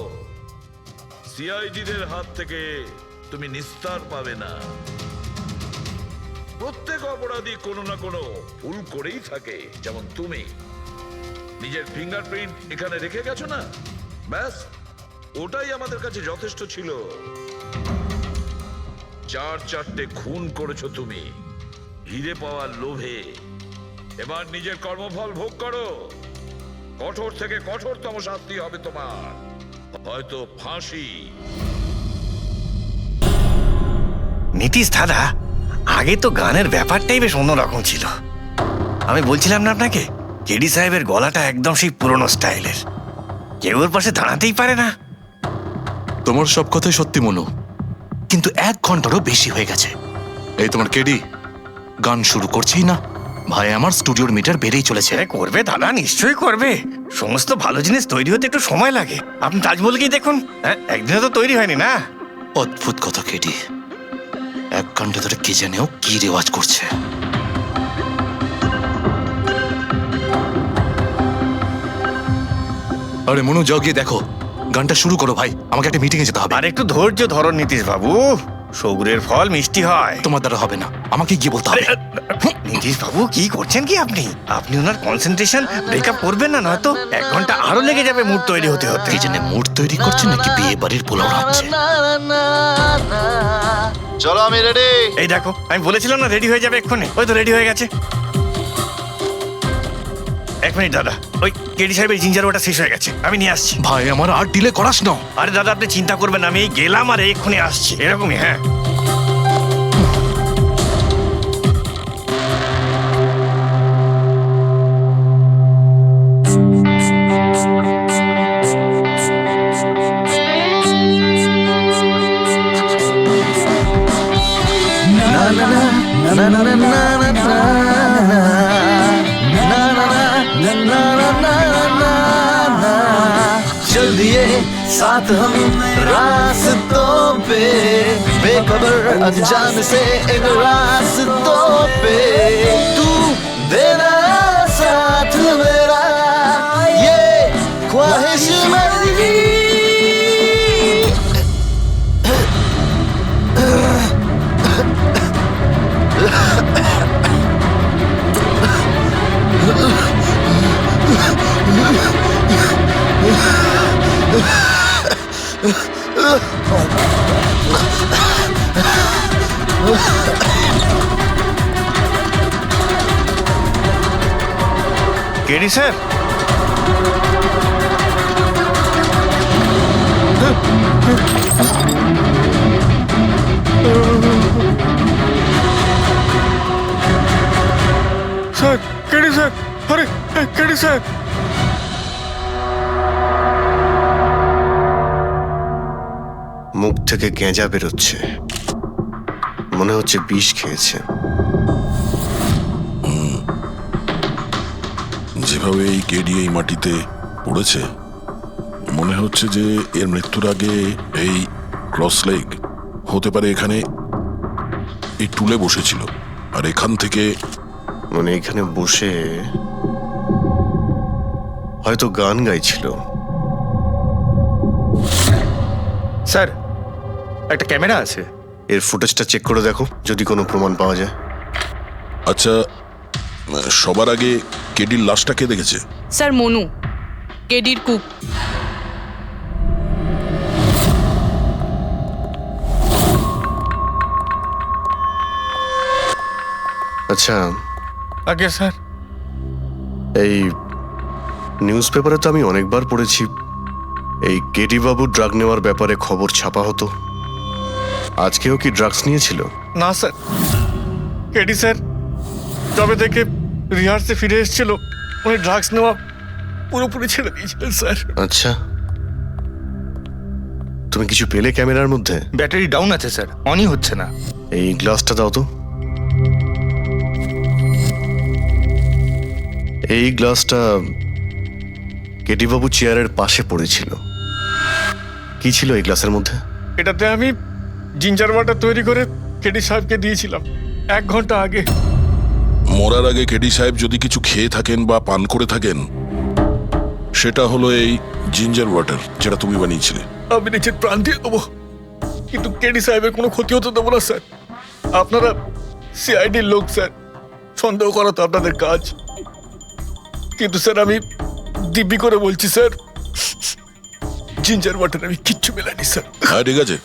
সিআইডিদের হাত থেকে তুমি নিস্তার পাবে না। প্রত্যেক অপরাধী কোনো না কোনো ভুল করেই থাকে। যেমন তুমি নিজের ফিঙ্গারপ্রিন্ট এখানে রেখে গেছো না, ব্যাস ওটাই আমাদের কাছে যথেষ্ট ছিল। 4-4টে খুন করেছো তুমি হিরে পাওয়ার লোভে। এবার নিজের কর্মফল ভোগ করো। কঠোর থেকে কঠোরতম শাস্তি হবে তোমার, হয়তো ফাঁসি। নীতিশ দাদা, আগে তো গানের ব্যাপারটাই বেশ অন্যরকম ছিল। আমি বলছিলাম না আপনাকে, কেডি সাহেবের গলাটা একদম সেই পুরনো স্টাইলের, কেউ ওর পাশে দাঁড়াতেই পারে না। তোমার সব কথাই সত্যি মনু, কিন্তু 1 ঘন্টারও বেশি হয়ে গেছে। এই তোমার কেডি গান শুরু করছেই না। ভাই আমার স্টুডিওর মিটার বেড়েই চলেছে। করবে দাদা, নিশ্চয়ই করবে। সমস্ত ভালো জিনিস তৈরি হতে একটু সময় লাগে। আপনি তাজমহলকেই দেখুন, একদিনে তো তৈরি হয়নি না। অদ্ভুত কথা কেডি, 1 ঘন্টা ধরে কে জানেও কি রেওয়াজ করছে। আরে মনু, যাও গিয়ে দেখো, গানটা শুরু করো ভাই, আমাকে একটা মিটিং এ যেতে হবে। আর একটু ধৈর্য ধরো নীতিশ বাবু, সৌগুরের ফল মিষ্টি হয়। তোমার দ্বারা হবে না, আমাকে গিয়ে বলতে হবে। নীতিশ বাবু, কি করছেন কি আপনি? আপনি ওনার কনসেন্ট্রেশন ব্রেকআপ করবেন না, নয়তো 1 ঘন্টা আরো লেগে যাবে মুড তৈরি হতে হতে। কে জানে মুড তৈরি করছে নাকি বিয়ে বাড়ির পোলাও রাখছে। চলো, আমি রেডি। এই দেখো, আমি বলেছিলাম না রেডি হয়ে যাবে এক্ষুনি। ওই তো রেডি হয়ে গেছে। 1 মিনিট দাদা, ওই কেডি সাহেবের জিঞ্জার ওটা শেষ হয়ে গেছে, আমি নিয়ে আসছি। ভাই আমার আর ডিলে করাস না। আরে দাদা, আপনি চিন্তা করবেন না, আমি এই গেলাম আর এক্ষুনি আসছি, এরকমই। হ্যাঁ, चल दिए साथ हम रास्तों पे, बेखबर अनजान से इन रास्तों पे, तू देना साथ मेरा, ये ख्वाहिश KD sir, sir, KD sir, আরে কেডি স্যার। মুখ থেকে গেঁজা বেরোচ্ছে, মনে হচ্ছে বিষ খেয়েছে। যেভাবে এই কেডি এই মাটিতে পড়েছে, মনে হচ্ছে যে এর মৃত্যুর আগে এই ক্রস লেগ হতে পারে এখানে এই টুলে বসেছিল, আর এখান থেকে মানে এখানে বসে হয়তো গান গাইছিল। স্যার, একটা ক্যামেরা আছে। এর ফুটেজটা চেক করে দেখো, যদি কোনো প্রমাণ পাওয়া যায়। আচ্ছা, সবার আগে কেডির লাশটা কে দেখেছে? স্যার, মনু, কেডির কুক। আচ্ছা, আগে স্যার, এই নিউজ পেপারে তো আমি অনেকবার পড়েছি এই কেডি বাবু ড্রাগ নেওয়ার ব্যাপারে খবর ছাপা হতো। আজকেও কি ড্রাগস নিয়েছিল? না স্যার, কেডি স্যার তবে থেকে রিহার্সে ফিরে এসেছিল, উনি ড্রাগস নেওয়া পুরোপুরি ছেড়ে দিয়েছিলেন স্যার। আচ্ছা, তুমি কিছু পেলে ক্যামেরার মধ্যে? ব্যাটারি ডাউন আছে স্যার, অনই হচ্ছে না। এই গ্লাসটা দাও তো। এই গ্লাসটা কেডি বাবু চেয়ারের পাশে পড়েছিল। কি ছিল এই গ্লাসের মধ্যে? এটাতে আমি জিঞ্জার ওয়াটার তৈরি করে কেডি সাহেবকে দিয়েছিলাম 1 ঘন্টা আগে। মরার আগে কেডি সাহেব যদি কিছু খেয়ে থাকেন বা পান করে থাকেন, সেটা হলো এই জিঞ্জার ওয়াটার, যেটা তুমি বানিয়েছিলে। আমি নিজের প্রাণ দিয়ে দেবো, কিন্তু কেডি সাহেবের কোনো ক্ষতি হতে দেবো না স্যার। আপনারা সিআইডির লোক স্যার, সন্দেহ করা তো আপনাদের কাজ, কিন্তু স্যার আমি দিব্যি করে বলছি স্যার, জিঞ্জার ওয়াটার আমি কিচ্ছু মেলাইনি স্যার। হ্যাঁ, ঠিক আছে।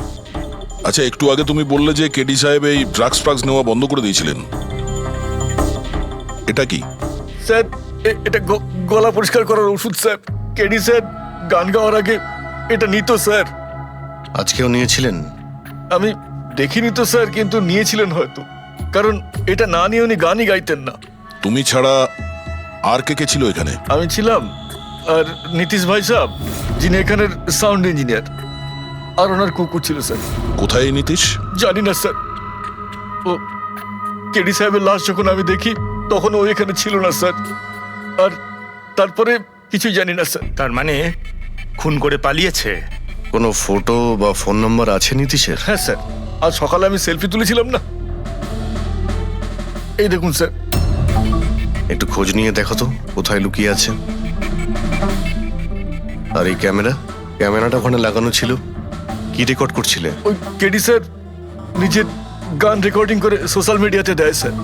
আচ্ছা, একটু আগে তুমি বললে যে কেডি সাহেব এই ড্রাগস ফ্রাগস নেওয়া বন্ধ করে দিয়েছিলেন, এটা কি? স্যার, এটা গলা পরিষ্কার করার ওষুধ স্যার। কেডি স্যার গান গাওয়ার আগে এটা নিত স্যার। আজকেও নিয়েছিলেন? আমি দেখিনি তো স্যার, কিন্তু নিয়েছিলেন হয়তো, কারণ এটা না নিয়ে উনি গানই গাইতেন না। তুমি ছাড়া আর কে কে ছিল এখানে? আমি ছিলাম, আর নীতিশ ভাই সাহেব, যিনি এখানের সাউন্ড ইঞ্জিনিয়ার, আর ওনার কুকুর ছিল স্যার। কোথায় এই নীতিশ? জানি না স্যার। ও কেডি সাহেবের লাশ যখন আমি দেখি তখন ও এখানে ছিল না স্যার, আর তারপরে কিছুই জানি না স্যার। তার মানে খুন করে পালিয়েছে? কোনো ফটো বা ফোন নাম্বার আছে নীতিশের? হ্যাঁ স্যার, আজ সকালে আমি সেলফি তুলেছিলাম না, এই দেখুন স্যার। একটু খোঁজ নিয়ে দেখো তো কোথায় লুকিয়ে আছে। আর এই ক্যামেরাটা ওখানে লাগানো ছিল, কি রেকর্ড করছিলে? ওই কেডি স্যার নিজের গান রেকর্ডিং করে সোশ্যাল মিডিয়াতে দেয় স্যার,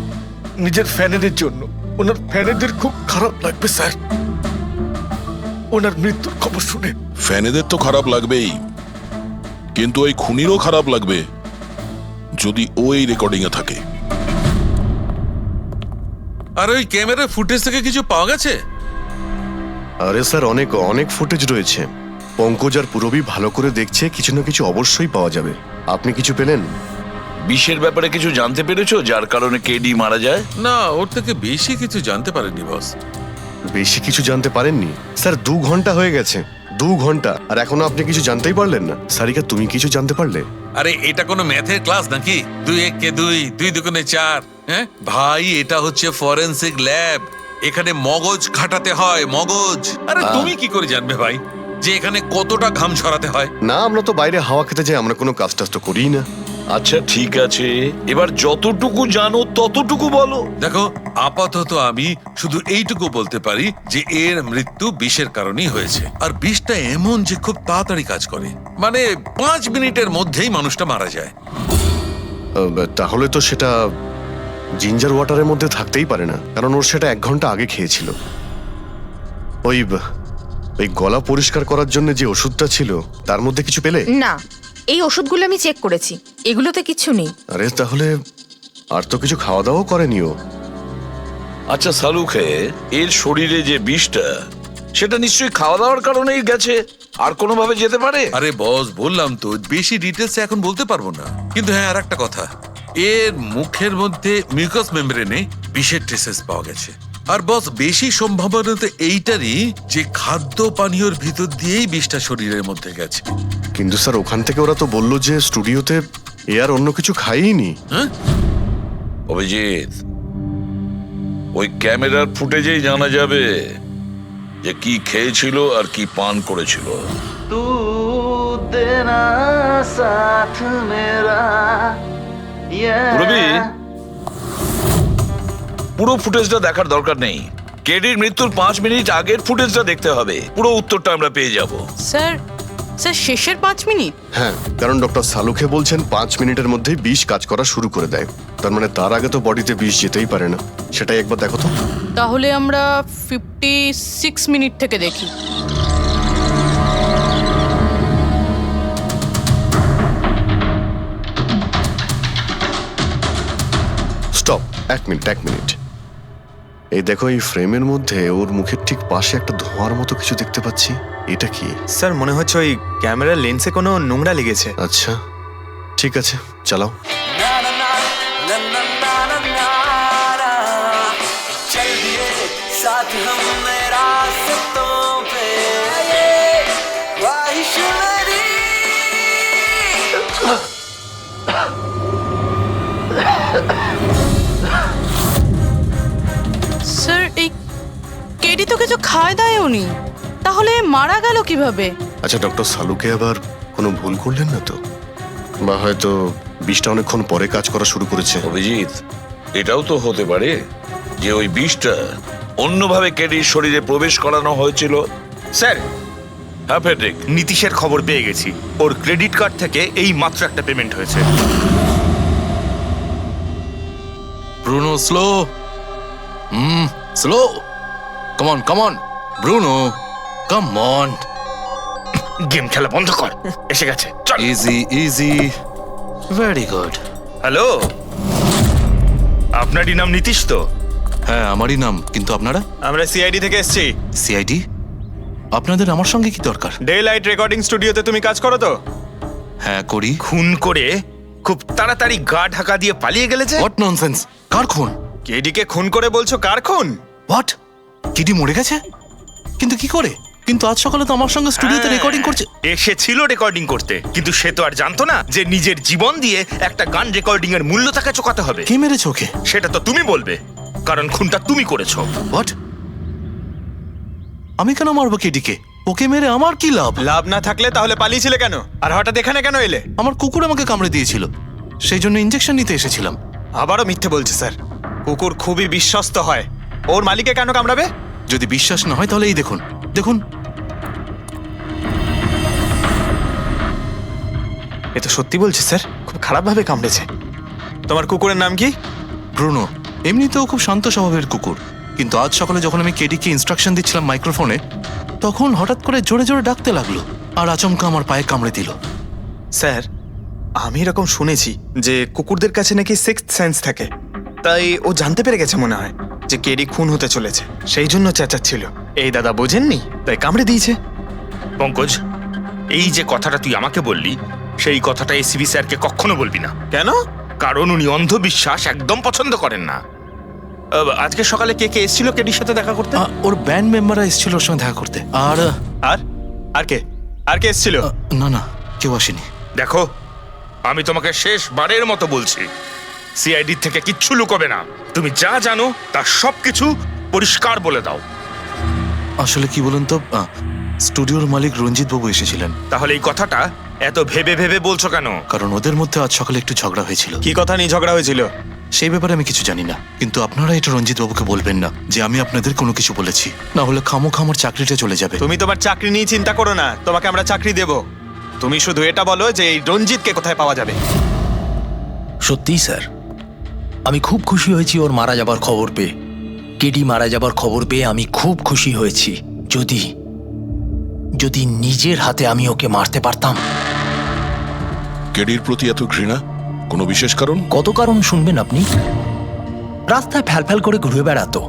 নিজের ফ্যানেদের জন্য। ওনার ফ্যানেদের খুব খারাপ লাগবে স্যার ওনার মৃত্যুর খবর শুনে। ফ্যানেদের তো খারাপ লাগবেই, কিন্তু ওই খুনিরও খারাপ লাগবে যদি ও এই রেকর্ডিং এ থাকে। আর ওই ক্যামেরার ফুটেজ থেকে কিছু পাওয়া গেছে? আরে স্যার, অনেক ফুটেজ রয়েছে। পঙ্কজ আর পুরবী ভালো করে দেখছে, কিছু না কিছু অবশ্যই পাওয়া যাবে। আপনি কিছু পেলেন? বিষের ব্যাপারে কিছু জানতে পেরেছো, যার কারণে কেডি মারা যায়? না, ওর থেকে বেশি কিছু জানতে পারেনি বস। বেশি কিছু জানতে পারেননি স্যার? 2 ঘন্টা হয়ে গেছে, 2 ঘন্টা, আর এখনো আপনি কিছু জানতেই পারলেন না। সারিকা, তুমি কিছু জানতে পারলে? আরে এটা কোনো ম্যাথের ক্লাস নাকি? 2 × 1 = 2, 2 × 2 = 4। হ্যাঁ ভাই, এটা হচ্ছে ফরেনসিক ল্যাব, এখানে মগজ খাটাতে হয়, মগজ। আরে তুমি কি করে জানবে ভাই যে এখানে কতটা ঘাম ছড়াতে হয়? না, আমরা তো বাইরে হাওয়া খেতে যাই, আমরা কোনো কাজ টাজ তো করিই না। আচ্ছা ঠিক আছে, এবার যতটুকু জানো ততটুকু বলো। দেখো, আপাতত আমি শুধু এইটুকু বলতে পারি যে এর মৃত্যু বিষের কারণেই হয়েছে। আর বিষটা এমন যে খুব তাড়াতাড়ি কাজ করে, মানে 5 মিনিটের মধ্যেই মানুষটা মারা যায়। তাহলে তো সেটা জিঞ্জার ওয়াটারের মধ্যে থাকতেই পারে না, কারণ ওর সেটা 1 ঘন্টা আগে খেয়েছিল। ওই গলা পরিষ্কার করার জন্য যে ওষুধটা ছিল তার মধ্যে কিছু পেলে? না, এই ওষুধগুলো আমি চেক করেছি, এগুলোতে কিচ্ছু নেই। আরে তাহলে আর তো কিছু খাওয়া দাওয়া করেনি ও। আচ্ছা সালুখে, এর শরীরে যে বিষটা, সেটা নিশ্চয়ই খাওয়া দাওয়ার কারণেই গেছে, আর কোনোভাবে যেতে পারে? আরে বস, বললাম তো বেশি ডিটেলস এখন বলতে পারবো না। কিন্তু হ্যাঁ, আর একটা কথা, এর মুখের মধ্যে মিউকাস মেমব্রেনে বিষের ট্রেসেস পাওয়া গেছে। আর বস, বেশি সম্ভাবনা তো এইটারই যে খাদ্য পানীয়র ভিতর দিয়েই বিষটা শরীরের মধ্যে গেছে। কিন্তু স্যার ওখান থেকে ওরা তো বললো যে স্টুডিওতে এ আর অন্য কিছু খাইনি। হ্যাঁ, অভিজিৎ, ওই ক্যামেরার ফুটেজেই জানা যাবে যে কি খেয়েছিল আর কি পান করেছিল। পুরবি, পুরো ফুটেজটা দেখার দরকার নেই। কেডির মৃত্যুর 5 মিনিট আগের ফুটেজটা দেখতে হবে, পুরো উত্তরটা আমরা পেয়ে যাব। স্যার, শেষের 5 মিনিট? হ্যাঁ, কারণ ডক্টর সালুখে বলছেন 5 মিনিটের মধ্যেই বিষ কাজ করা শুরু করে দেয়। তার মানে তার আগে তো বডিতে বিষ যেতেই পারে না। সেটাই একবার দেখো তো। তাহলে আমরা 56 মিনিট থেকে দেখি। Stop, 1 minute. এই দেখো, এই ফ্রেমের মধ্যে ওর মুখের ঠিক পাশে একটা ধোঁয়ার মতো কিছু দেখতে পাচ্ছি। এটা কি? স্যার মনে হচ্ছে ওই ক্যামেরার লেন্সে কোনো নোংরা লেগেছে। আচ্ছা, ঠিক আছে, চালাও। স্যার, এই কেডি তো কিছু খায় দায়ও নি, তাহলে মারা গেল কিভাবে? আচ্ছা, ডক্টর সালুকে আবার কোনো ভুল করলেন না তো? বা হয়তো বিষটা অনেকক্ষণ পরে কাজ করা শুরু করেছে। অভিজিৎ, এটাও তো হতে পারে যে ওই বিষটা অন্যভাবে কেডির শরীরে প্রবেশ করানো হয়েছিল। স্যার, হ্যাঁ ফেডরিক, নীতিশের খবর পেয়ে গেছি। ওর ক্রেডিট কার্ড থেকে এই মাত্র একটা পেমেন্ট হয়েছে। Bruno, slow. Slow. Come on Bruno, come on. Game খেলা বন্ধ কর, এসে গেছে, চল। ইজি। Very good. হ্যালো, আপনারই নাম নীতিশ তো? হ্যাঁ, আমারই নাম। কিন্তু আপনারা? আমরা সিআইডি থেকে এসেছি। সিআইডি? আপনাদের আমার সঙ্গে কি দরকার? ডে লাইট রেকর্ডিং স্টুডিওতে তুমি কাজ করো তো? হ্যাঁ, করি। খুন করে খুব তাড়াতাড়ি গা ঢাকা দিয়ে পালিয়ে গেলে যে? What nonsense! কার খুন? কেডিকে খুন করে বলছো কার খুন? হোয়াট? কেডি মরে গেছে? কিন্তু কি করে? কিন্তু আজ সকালে তো আমার সঙ্গে স্টুডিওতে রেকর্ডিং করছে। এসেছিল রেকর্ডিং করতে, কিন্তু সে তো আর জানতো না যে নিজের জীবন দিয়ে একটা গান রেকর্ডিং এর মূল্য তাকে চোকাতে হবে। কে মেরেছে ওকে? সেটা তো তুমি বলবে, কারণ খুনটা তুমি করেছো। হোয়াট? আমি কেন মারবো কেডিকে? ওকে মেরে আমার কি লাভ? লাভ না থাকলে তাহলে পালিয়েছিলে কেন? আর হঠাৎ এখানে কেন এলে? আমার কুকুর আমাকে কামড়ে দিয়েছিল, সেই জন্য ইনজেকশন নিতে এসেছিলাম। আবারও মিথ্যে বলছে স্যার। কুকুর খুবই বিশ্বস্ত হয়, ওর মালিককে কেন কামড়াবে? যদি বিশ্বাস না হয় তাহলে এই দেখুন। এ তো সত্যি বলছে স্যার, খুব খারাপভাবে কামড়েছে। তোমার কুকুরের নাম কি? ব্রুনো। এমনিতেও খুব শান্ত স্বভাবের কুকুর, কিন্তু আজ সকালে যখন আমি কেডিকে ইনস্ট্রাকশন দিচ্ছিলাম মাইক্রোফোনে, তখন হঠাৎ করে জোরে জোরে ডাকতে লাগলো আর আচমকা আমার পায়ে কামড়ে দিল। স্যার, আমি এরকম শুনেছি যে কুকুরদের কাছে নাকি সিক্সথ সেন্স থাকে, তাই ও জানতে পেরে গেছে মনে হয় যে কেডি খুন হতে চলেছে, সেই জন্য চেঁচাচ্ছিল। এই দাদা বোঝেননি, তাই কামড়ে দিয়েছে। পঙ্কজ, এই যে কথাটা তুই আমাকে বললি, সেই কথাটা এসিবি স্যারকে কখনো বলবি না। কেন? কারণ উনি অন্ধবিশ্বাস একদম পছন্দ করেন না। আজকে সকালে কে কে এসেছিল কেডির সাথে দেখা করতে? ওর ব্যান্ড মেম্বাররা এসেছিল ওর সঙ্গে দেখা করতে। আর আর কে এসেছিল? না, কেউ আসেনি। দেখো, আমি তোমাকে শেষবারের মতো বলছি, সিআইডি থেকে কিচ্ছু লুকোবে না। তুমি যা জানো তার সবকিছু পরিষ্কার বলে দাও। আসলে কি বলুন তো, স্টুডিওর মালিক রঞ্জিত বাবু এসেছিলেন। তাহলে এই কথাটা এত ভেবে ভেবে বলছো কেন? কারণ ওদের মধ্যে আজ সকালে একটু ঝগড়া হয়েছিল। কি কথা নিয়ে ঝগড়া হয়েছিল? সেই ব্যাপারে আমি কিছু জানি না, কিন্তু আপনারা এটা রঞ্জিত বাবুকে বলবেন না যে আমি আপনাদের কোনো কিছু বলেছি, না হলে খামোখা আমার চাকরিটা চলে যাবে। তুমি তোমার চাকরি নিয়ে চিন্তা করো না, তোমাকে আমরা চাকরি দেব। তুমি শুধু এটা বলো যে এই রঞ্জিতকে কোথায় পাওয়া যাবে। সত্যিই স্যার, আমি খুব খুশি হয়েছি ওর মারা যাবার খবর পেয়ে। কেডি মারা যাবার খবর পেয়ে আমি খুব খুশি হয়েছি। যদি নিজের হাতে আমি ওকে মারতে পারতাম কেডির প্রতি এত ঘৃণা কোনো বিশেষ কারণ? কত কারণ শুনবেন আপনি? রাস্তায় ফ্যাল করে ঘুরে বেড়াতো।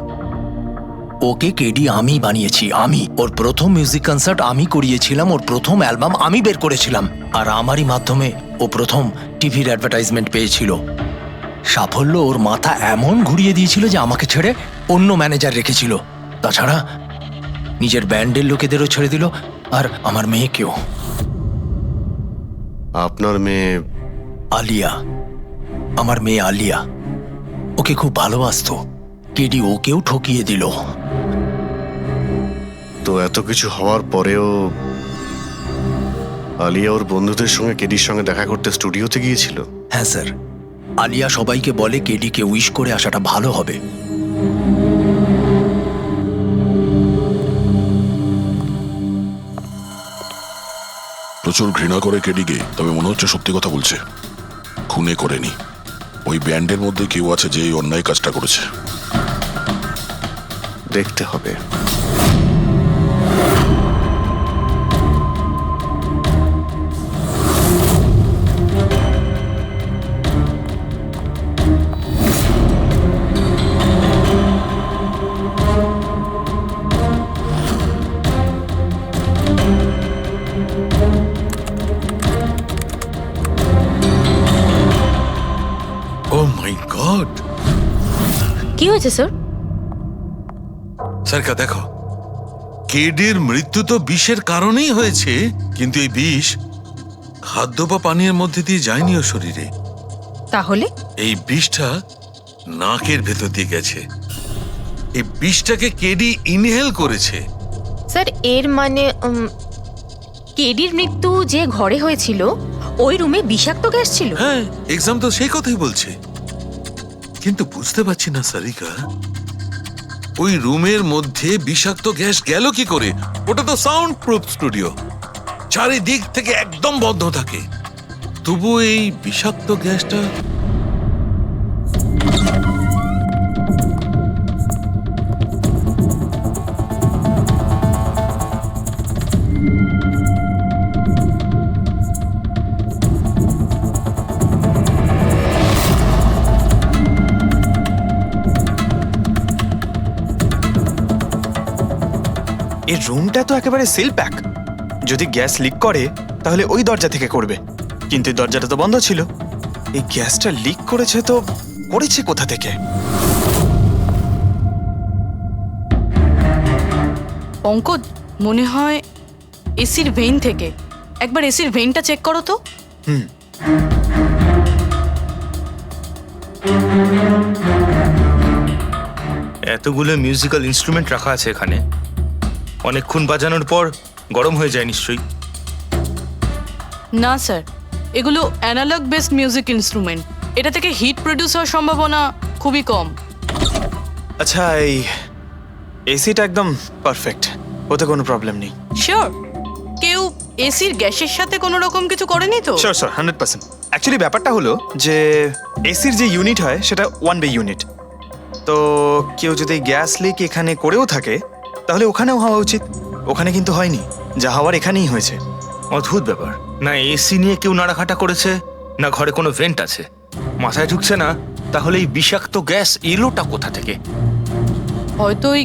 ওকে কেডি আমি বানিয়েছি, আমি। ওর প্রথম মিউজিক কনসার্ট আমি করিয়েছিলাম, ওর প্রথম অ্যালবাম আমি বের করেছিলাম, আর আমারই মাধ্যমে ও প্রথম টিভির অ্যাডভার্টাইজমেন্ট পেয়েছিল। সাফল্য ওর মাথা এমন ঘুরিয়ে দিয়েছিল যে আমাকে ছেড়ে অন্য ম্যানেজার রেখেছিল। তাছাড়া নিজের ব্যান্ডের লোকেদেরও ছেড়ে দিল, আর আমার মেয়েকেও। আপনার মেয়ে? আলিয়া, আমার মেয়ে আলিয়া। ওকে খুব ভালোবাসতো, কেডি ওকেও ঠকিয়ে দিল। তো এত কিছু হওয়ার পরেও আলিয়া ওর বন্ধুদের সঙ্গে কেডির সঙ্গে দেখা করতে স্টুডিওতে গিয়েছিল? হ্যাঁ স্যার, আলিয়া সবাইকে বলে কেডিকে উইশ করে আসাটা ভালো হবে। প্রচুর ঘৃণা করে কেডিকে, তবে মনে হচ্ছে সত্যি কথা বলছে। খুনে করেনি, ওই ব্যান্ডের মধ্যে কেউ আছে যে এই অন্যায় কাজটা করেছে। দেখতে হবে। ও মাই গড! কি হয়েছে স্যার? সরকার দেখো, কেডির মৃত্যু তো বিষের কারণেই হয়েছে, কিন্তু এই বিষ খাদ্য বা পানীয়ের মধ্যে দিয়ে যায়নি ওর শরীরে। তাহলে এই বিষটা নাকের ভেতর দিয়ে গেছে। এই বিষটাকে কেডি ইনহেল করেছে। স্যার, এর মানে কেডির মৃত্যু যে ঘরে হয়েছিল ওই রুমে বিষাক্ত গ্যাস ছিল? হ্যাঁ, এক্সাম তো সেই কথাই বলছে, কিন্তু বুঝতে পারছি না সারিকা, ওই রুমের মধ্যে বিষাক্ত গ্যাস গেল কি করে? ওটা তো সাউন্ড প্রুফ স্টুডিও, চারিদিক থেকে একদম বন্ধ থাকে, তবু এই বিষাক্ত গ্যাসটা এই রুমটা তো একেবারে সিল প্যাক। যদি গ্যাস লিক করে তাহলে ওই দরজা থেকে করবে, কিন্তু এই দরজাটা তো বন্ধ ছিল। এই গ্যাসটা লিক করেছে তো করেছে কোথা থেকে? পঙ্কজ, মনে হয় এসির ভেইন থেকে। একবার এসির ভেইনটা চেক করো তো। এতগুলো মিউজিক্যাল ইনস্ট্রুমেন্ট রাখা আছে এখানে, অনেকক্ষণ বাজানোর পর গরম হয়ে যায় নিশ্চয়ই। না স্যার, এগুলো অ্যানালগ বেসড মিউজিক ইনস্ট্রুমেন্ট, এটা থেকে হিট প্রডিউস হওয়ার সম্ভাবনা খুবই কম। আচ্ছা, এই এসিটা একদম পারফেক্ট, ওতে কোনো প্রবলেম নেই? শিওর? কেউ এসির গ্যাসের সাথে কোনো রকম কিছু করেনি তো? Sure sir, 100%। অ্যাকচুয়ালি ব্যাপারটা হলো যে এসির যে ইউনিট হয় সেটা 1 বে ইউনিট। তো কেউ যদি গ্যাস লিক এখানে করেও থাকে তাহলে ওখানেও হওয়া উচিত। ওখানে কিন্তু হয়নি, যা হওয়ার এখানেই হয়েছে। অদ্ভুত ব্যাপার, না এসি নিয়ে কেউ নাড়াঘাটা করেছে, না ঘরে কোনো ভেন্ট আছে, মাথায় ঢুকছে না। তাহলে এই বিষাক্ত গ্যাস এলোটা কোথা থেকে? হয়তো ওই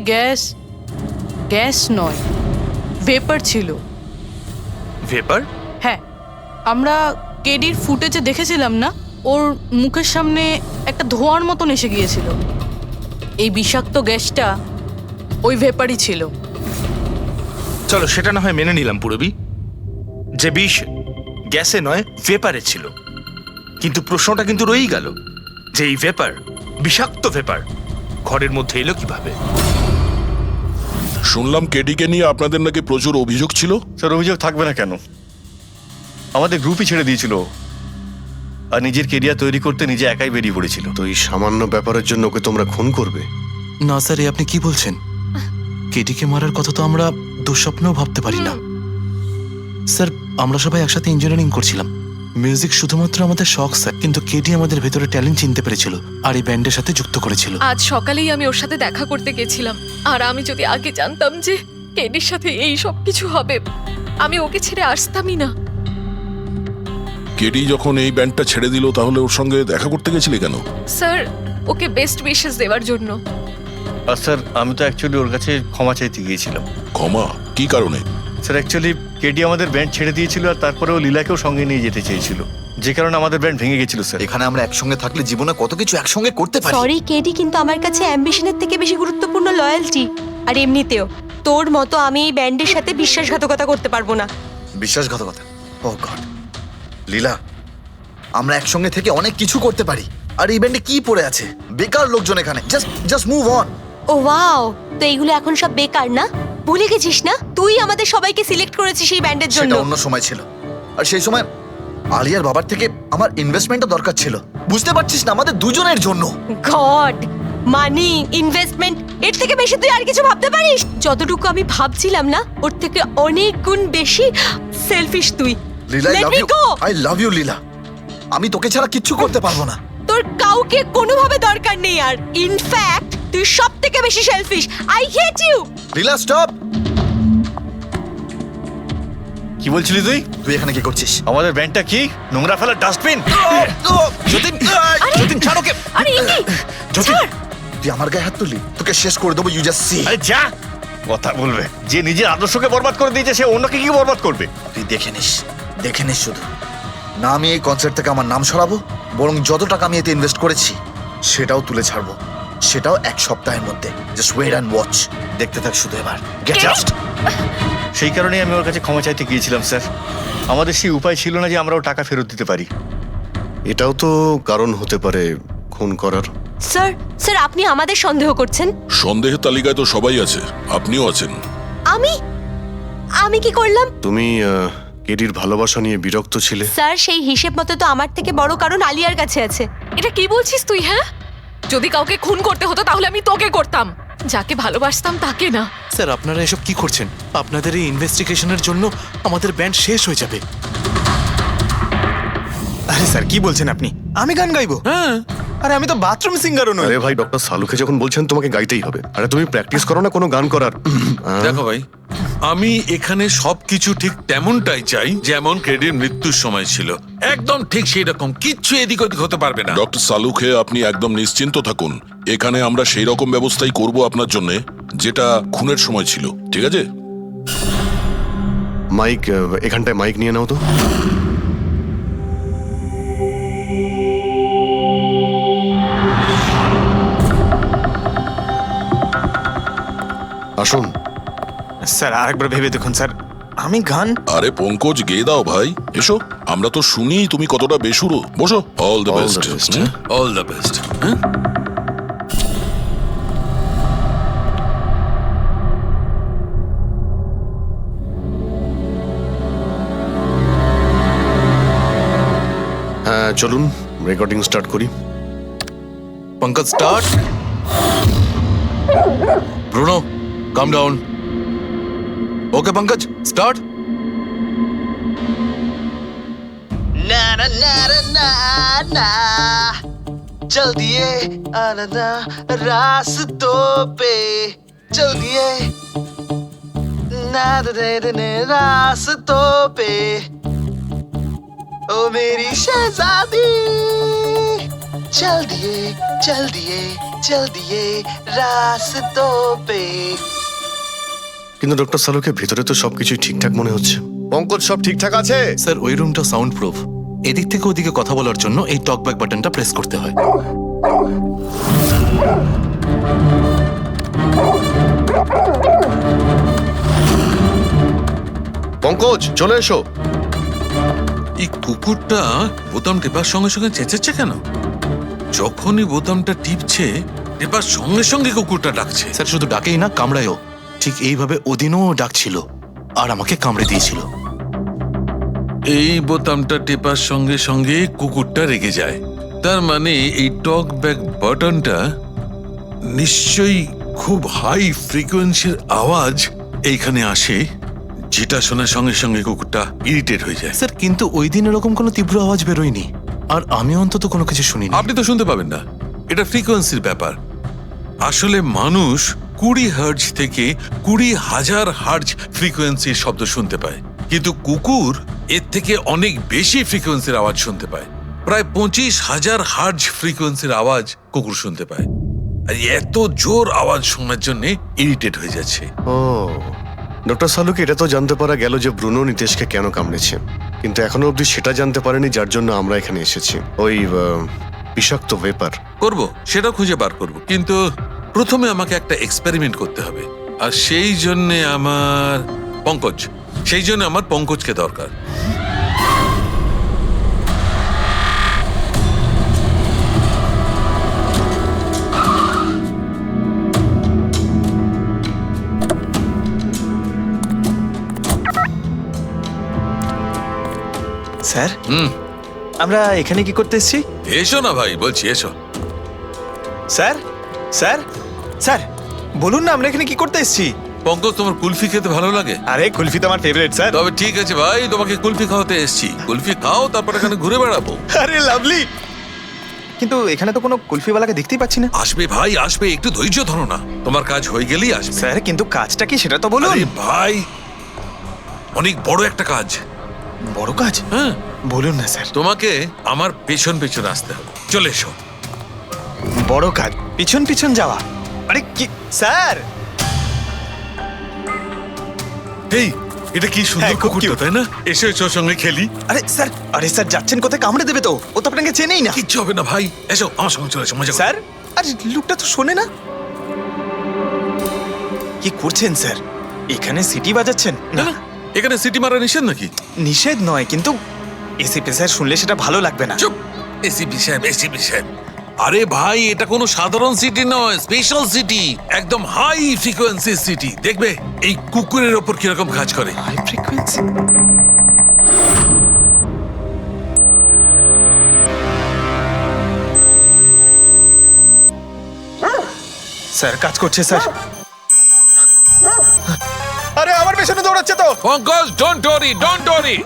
গ্যাস নয়, ভেপার ছিল। ভেপার? হ্যাঁ, আমরা কেডির ফুটেজে দেখেছিলাম না, ওর মুখের সামনে একটা ধোঁয়ার মতন এসে গিয়েছিল। এই বিষাক্ত গ্যাসটা ওই ভেপারই ছিল। চলো সেটা না হয় মেনে নিলাম পুরবি, যে বিষ গ্যাসে নয় ভেপারে ছিল, কিন্তু প্রশ্নটা কিন্তু রয়েই গেল যে এই ভেপার, বিষাক্ত ভেপার ঘরের মধ্যে এলো কিভাবে? শুনলাম কেডিকে নিয়ে আপনাদের নাকি প্রচুর অভিযোগ ছিল। স্যার, অভিযোগ থাকবে না কেন? আমাদের গ্রুপই ছেড়ে দিয়েছিল, আর নিজের কেরিয়ার তৈরি করতে নিজে একাই বেরিয়ে পড়েছিল। তো এই সামান্য ব্যাপারের জন্য ওকে তোমরা খুন করবে? না স্যার, আপনি কি বলছেন? কেডিকে মারার কথা তো আমরা দুঃস্বপ্নেও ভাবতে পারি না। স্যার, আমরা সবাই একসাথে ইঞ্জিনিয়ারিং করছিলাম, মিউজিক শুধুমাত্র আমাদের শখ স্যার, কিন্তু কেডি আমাদের ভেতরে ট্যালেন্ট চিনতে পেরেছিল আর এই ব্যান্ডের সাথে যুক্ত করেছিল। আজ সকালেই আমি ওর সাথে দেখা করতে গেছিলাম, আর আমি যদি আগে জানতাম যে কেডির সাথে এই সব কিছু হবে, আমি ওকে ছেড়ে আসতামই না। কেডি যখন এই ব্যান্ডটা ছেড়ে দিল তাহলে ওর সঙ্গে দেখা করতে গেছিলি কেন? স্যার ওকে বেস্ট উইশেস দেওয়ার জন্য। আর স্যার আমি তো অ্যাকচুয়ালি ওর কাছে ক্ষমা চাইতে গিয়েছিলাম। ক্ষমা? কি কারণে? স্যার অ্যাকচুয়ালি কেডি আমাদের ব্যান্ড ছেড়ে দিয়েছিল আর তারপরে ও লীলাকেও সঙ্গে নিয়ে যেতে চেয়েছিল, যে কারণে আমাদের ব্যান্ড ভেঙে গেছিল স্যার। এখানে আমরা একসঙ্গে থাকলে জীবনে কত কিছু একসঙ্গে করতে পারি। সরি কেডি, কিন্তু আমার কাছে অ্যাম্বিশনের থেকে বেশি গুরুত্বপূর্ণ লয়্যালটি। আর এমনিতেও তোর মতো আমি এই ব্যান্ডের সাথে বিশ্বাসঘাতকতা করতে পারবো না। বিশ্বাসঘাতকতা? ও গড লীলা, আমরা একসঙ্গে থেকে অনেক কিছু করতে পারি। আর এই ব্যান্ডে কি পড়ে আছে? বেকার লোকজন এখানে। Just move on. ও ওয়াও, তো এইগুলো এখন সব বেকার না? ভুলে গেছিস না তুই আমাদের সবাইকে সিলেক্ট করেছিস এই ব্যান্ডের জন্য? সেটা অন্য সময় ছিল, আর সেই সময় আলিয়ার বাবার থেকে আমার ইনভেস্টমেন্টটা দরকার ছিল। বুঝতে পারছিস না, আমাদের দুজনের জন্য। গড, মানি, ইনভেস্টমেন্ট, এর থেকে বেশি তুই আর কিছু ভাবতে পারিস? যতটুকু আমি ভাবছিলাম না, ওর থেকে অনেক গুণ বেশি সেলফিশ তুই। Leela, Let me go! I love you Leela. আমি তোকে ছাড়া কিচ্ছু করতে পারবো না। তোর কাউকে কোনোভাবে দরকার নেই আর। ইনফ্যাক্ট তুই সব থেকে বেশি selfish. I hate you. Leela stop. কি বলছিলি তুই? তুই এখানে কি করছিস? আমাদের ব্যান্ডটা কি নোংরা ফেলার ডাস্টবিন? যতীন, যতীন ছাড় ওকে। আরে এ কি? যতীন, তুই আমার গায়ে হাত তুললি, তোকে শেষ করে দেবো। You just see. আরে যা, কথা বলবে। যে নিজের আদর্শকে বরবাদ করে দিয়েছে সে অন্যকে কি বরবাদ করবে? তুই দেখে নিস শুধু। না আমি এই কনসার্ট থেকে আমার নাম সরাবো, বরং যত টাকা আমি এতে ইনভেস্ট করেছি সেটাও তুলে ছাড়বো, সেটাও 1 সপ্তাহের মধ্যে। Just wait and watch. দেখতে থাক শুধু এবার। Get out. সেই কারণেই আমি ওর কাছে ক্ষমা চাইতে গিয়েছিলাম স্যার। আমাদের সেই উপায় ছিল না যে আমরাও টাকা ফেরত দিতে পারি। এটাও তো কারণ হতে পারে খুন করার। স্যার আপনি আমাদের সন্দেহ করছেন? সন্দেহের তালিকায় তো সবাই আছে, আপনিও আছেন। আমি কি করলাম? তুমি কেডির ভালোবাসা নিয়ে বিরক্ত ছিলে। স্যার সেই হিসেব মতো তো আমার থেকে বড় কারণ আলিয়ার কাছে আছে। এটা কি বলছিস তুই? হ্যাঁ, যদি কাউকে খুন করতে হতো তাহলে আমি তোকে করতাম, যাকে ভালোবাসতাম তাকে না। স্যার আপনারা এসব কি করছেন? আপনাদের এই ইনভেস্টিগেশনের জন্য আমাদের ব্যান্ড শেষ হয়ে যাবে। আরে স্যার কি বলছেন আপনি? আমি গান গাইবো? হ্যাঁ। আরে আমি তো বাথরুম সিঙ্গারও নই। আরে ভাই, ডক্টর সালুকে যখন বলছেন তোমাকে গাইতেই হবে, আরে তুমি প্র্যাকটিস করো না কোনো গান করার? দেখো ভাই, আমি এখানে সবকিছু ঠিক তেমনটাই চাই যেমন কেডির মৃত্যুর সময় ছিল, একদম ঠিক সেই রকম, কিচ্ছু এদিক ওদিক হতে পারবে না। ডক্টর সালুকে আপনি একদম নিশ্চিন্ত থাকুন, এখানে আমরা সেই রকম ব্যবস্থাই করব আপনার জন্য যেটা খুনের সময় ছিল, ঠিক আছে? মাইক, এখানটায় মাইক নিয়ে নাও তো। আসুন স্যার আরেকবার ভেবে দেখুন স্যার, আমি গান। আরে পঙ্কজ, গেয়ে দাও ভাই, এসো। আমরা তো শুনি তুমি কতটা বেসুরো। বসো। All the best. All the best. হ্যাঁ চলুন রেকর্ডিং স্টার্ট করি। পঙ্কজ স্টার্ট। ব্রুনো কাম ডাউন। ওকে পঙ্কজ স্টার্ট। না না না না না, चल दिए आना रास्तों पे, चल दिए ना दे रास्तों पे, ओ मेरी शहजादी, चल दिए चल दिए चल दिए रास्तों पे। কিন্তু ডক্টর সালুকে ভিতরে তো সবকিছুই ঠিকঠাক মনে হচ্ছে। পঙ্কজ, সব ঠিকঠাক আছে? স্যার ওই রুমটা সাউন্ড প্রুফ, এদিক থেকে ওদিকে কথা বলার জন্য এই টক ব্যাক বাটনটা প্রেস করতে হয়। পঙ্কজ চলে এসো। এই কুকুরটা বোতাম টেপার সঙ্গে সঙ্গে চেঁচাচ্ছে কেন? যখনই বোতামটা টিপছে টেপার সঙ্গে সঙ্গে কুকুরটা ডাকছে। স্যার শুধু ডাকেই না, কামড়ায়ও। ঠিক এইভাবে ওদিনও ডাকছিল আর আমাকে কামড়ে দিয়েছিল। এই বোতামটা টেপার সঙ্গে সঙ্গে কুকুরটা রেগে যায়, তার মানে এই টক ব্যাক বাটনটা নিশ্চয়ই খুব হাই ফ্রিকোয়েন্সির আওয়াজ এইখানে আসে, যেটা শোনার সঙ্গে সঙ্গে কুকুরটা ইরিটেট হয়ে যায়। স্যার কিন্তু ওই দিন এরকম কোনো তীব্র আওয়াজ বেরোয়নি, আর আমি অন্তত কোনো কিছু শুনিনি। আপনি তো শুনতে পাবেন না, এটা ফ্রিকোয়েন্সির ব্যাপার। আসলে মানুষ 20 হার্জ থেকে 20,000 হার্জ ফ্রিকোয়েন্সির শব্দ শুনতে পায়। কিন্তু কুকুর এর থেকে অনেক বেশি ফ্রিকোয়েন্সির আওয়াজ শুনতে পায়। প্রায় 25,000 হার্জ ফ্রিকোয়েন্সির আওয়াজ কুকুর শুনতে পায়। আর এত জোর আওয়াজ শোনার জন্য ইরিটেট হয়ে যাচ্ছে। ও ডক্টর সালুকে এটা তো জানতে পারা গেল যে ব্রুনো নিতেশকে কেন কামড়েছে, কিন্তু এখনো অবধি সেটা জানতে পারেনি যার জন্য আমরা এখানে এসেছি, ওই বিষাক্ত ভেপার। করব, সেটা খুঁজে বার করব, কিন্তু প্রথমে আমাকে একটা এক্সপেরিমেন্ট করতে হবে। আর সেই জন্য আমার পঙ্কজকে দরকার। স্যার আমরা এখানে কি করতে এসেছি? এসো না ভাই, বলছি এসো। স্যার স্যার স্যার বলুন না আমরা এখানে কি করতে এসেছি? পঙ্কজ, তোমার কুলফি খেতে ভালো লাগে? আরে কুলফি তো আমার ফেভারিট স্যার। তবে ঠিক আছে ভাই, তোমাকে কুলফি খাওয়াতে এসেছি। কুলফি খাও, তারপর এখানে ঘুরে বেড়াবো। আরে লাভলি, কিন্তু এখানে তো কোনো কুলফিওয়ালাকে দেখতেই পাচ্ছি না। আসবে ভাই, আসবে, একটু ধৈর্য ধরো না, তোমার কাজ হয়ে গেলেই আসবে। স্যার কিন্তু কাজটা কি সেটা তো বলুন। আরে ভাই, অনেক বড় একটা কাজ। বড় কাজ? হ্যাঁ বলুন না স্যার। তোমাকে আমার পেছন পেছন আসতে হবে। চলে এসো। বড় কাজ, পিছন পিছন যাওয়া? আরে কি স্যার! এই এটা কি সুন্দর কুকুরটা, তাই না? এসো এসো, সঙ্গে খেলি। আরে স্যার যাচ্ছেন কোথায়? কামড়ে দেবে তো, ও তো আপনাকে চেনেই না। কিচ্ছু হবে না ভাই, এসো আমার সঙ্গে চলে এসো, মজা করো। স্যার আরে লোকটা তো শোনে না। কি করছেন স্যার? এখানে সিটি বাজাচ্ছেন? না এখানে সিটি মারা নিষেধ নাকি? নিষেধ নয়, কিন্তু এসিপি স্যার শুনলে সেটা ভালো লাগবে না। চুপ, এসিপি সাহেব, এসিপি সাহেব। আরে ভাই, এটা কোনো সাধারণ সিটি নয়, স্পেশাল সিটি, একদম হাই ফ্রিকোয়েন্সি সিটি। দেখবে এই কুকুরের ওপর কিরকম কাজ করে। High frequency? স্যার কাজ করছে স্যার। আরে আমার পেছনে দৌড়াচ্ছে তো। Pankaj, don't worry, don't worry.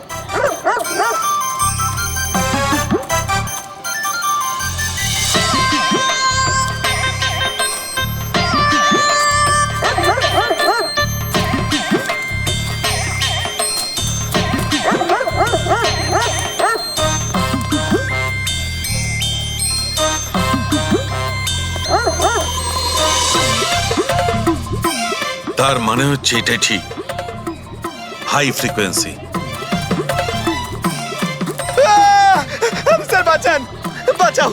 তার মানে হচ্ছে এটাই ঠিক, হাই ফ্রিকোয়েন্সি। স্যার বাঁচান, বাঁচাও।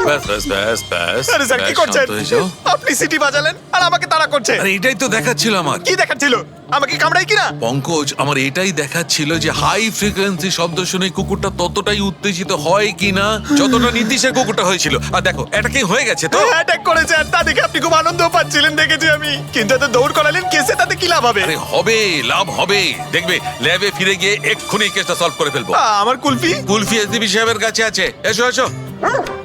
ব্যাস ব্যাস ব্যাস ব্যাস। আরে স্যার কি করছেন? শান্ত হয়ে যাও। আপনি সিটি বাজালেন আর আমাকে তাড়া করছেন। আরে এটাই তো দেখাচ্ছিল আমার। কি দেখাচ্ছিল? আমাকে কামড়াই কিনা? পঙ্কজ, আমার এটাই দেখাচ্ছিল যে হাই ফ্রিকোয়েন্সি শব্দ শুনে কুকুরটা ততটাই উত্তেজিত হয় কিনা যতটা নির্দিশের কুকুরটা হয়েছিল। আর দেখো, এটা কি হয়ে গেছে তো? অ্যাটাক করেছে, আর তা দেখে আপনি খুব আনন্দ পাচ্ছিলেন দেখেছি আমি। কিন্তু এত দৌড় করালেন কেসে, তাতে কি লাভ হবে? আরে হবে, লাভ হবে। দেখবে ল্যাবে ফিরে গিয়ে এক্ষুনি কেসটা সলভ করে ফেলবো। আমার কুলফি? কুলফি এসডিপি সাহেবের কাছে আছে। এসো এসো।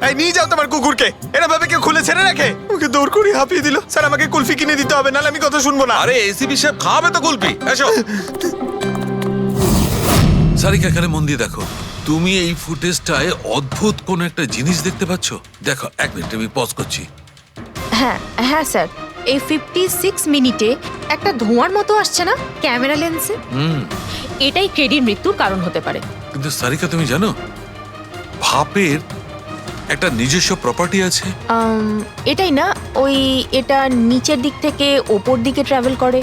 এই নিয়ে যাও তোমার কুকুরকে। এরা ভাবে কেউ খুলে ছেড়ে রাখে? ওকে দৌড় করে হাঁপিয়ে দিল। স্যার আমাকে কুলফি কিনে দিতে হবে, নাহলে আমি কথা শুনবো না। আরে এসিপি সাহেব খাওয়াবে তো কুলফি। এসো। সারিকা, এখানে মন দিয়ে দেখো। তুমি এই ফুটেজটায় অদ্ভুত কোন একটা জিনিস দেখতে পাচ্ছ? দেখো, এক মিনিট, আমি পজ করছি। হ্যাঁ হ্যাঁ স্যার, এই 56 মিনিটে একটা ধোঁয়ার মতো আসছে না ক্যামেরা লেন্সে? এটাই কেডির মৃত্যুর কারণ হতে পারে। কিন্তু সারিকা, তুমি জানো ভাপের একটা নিজস্ব প্রপার্টি আছে? এটাই না, ওই এটা নিচের দিক থেকে ওপর দিকে ট্রাভেল করে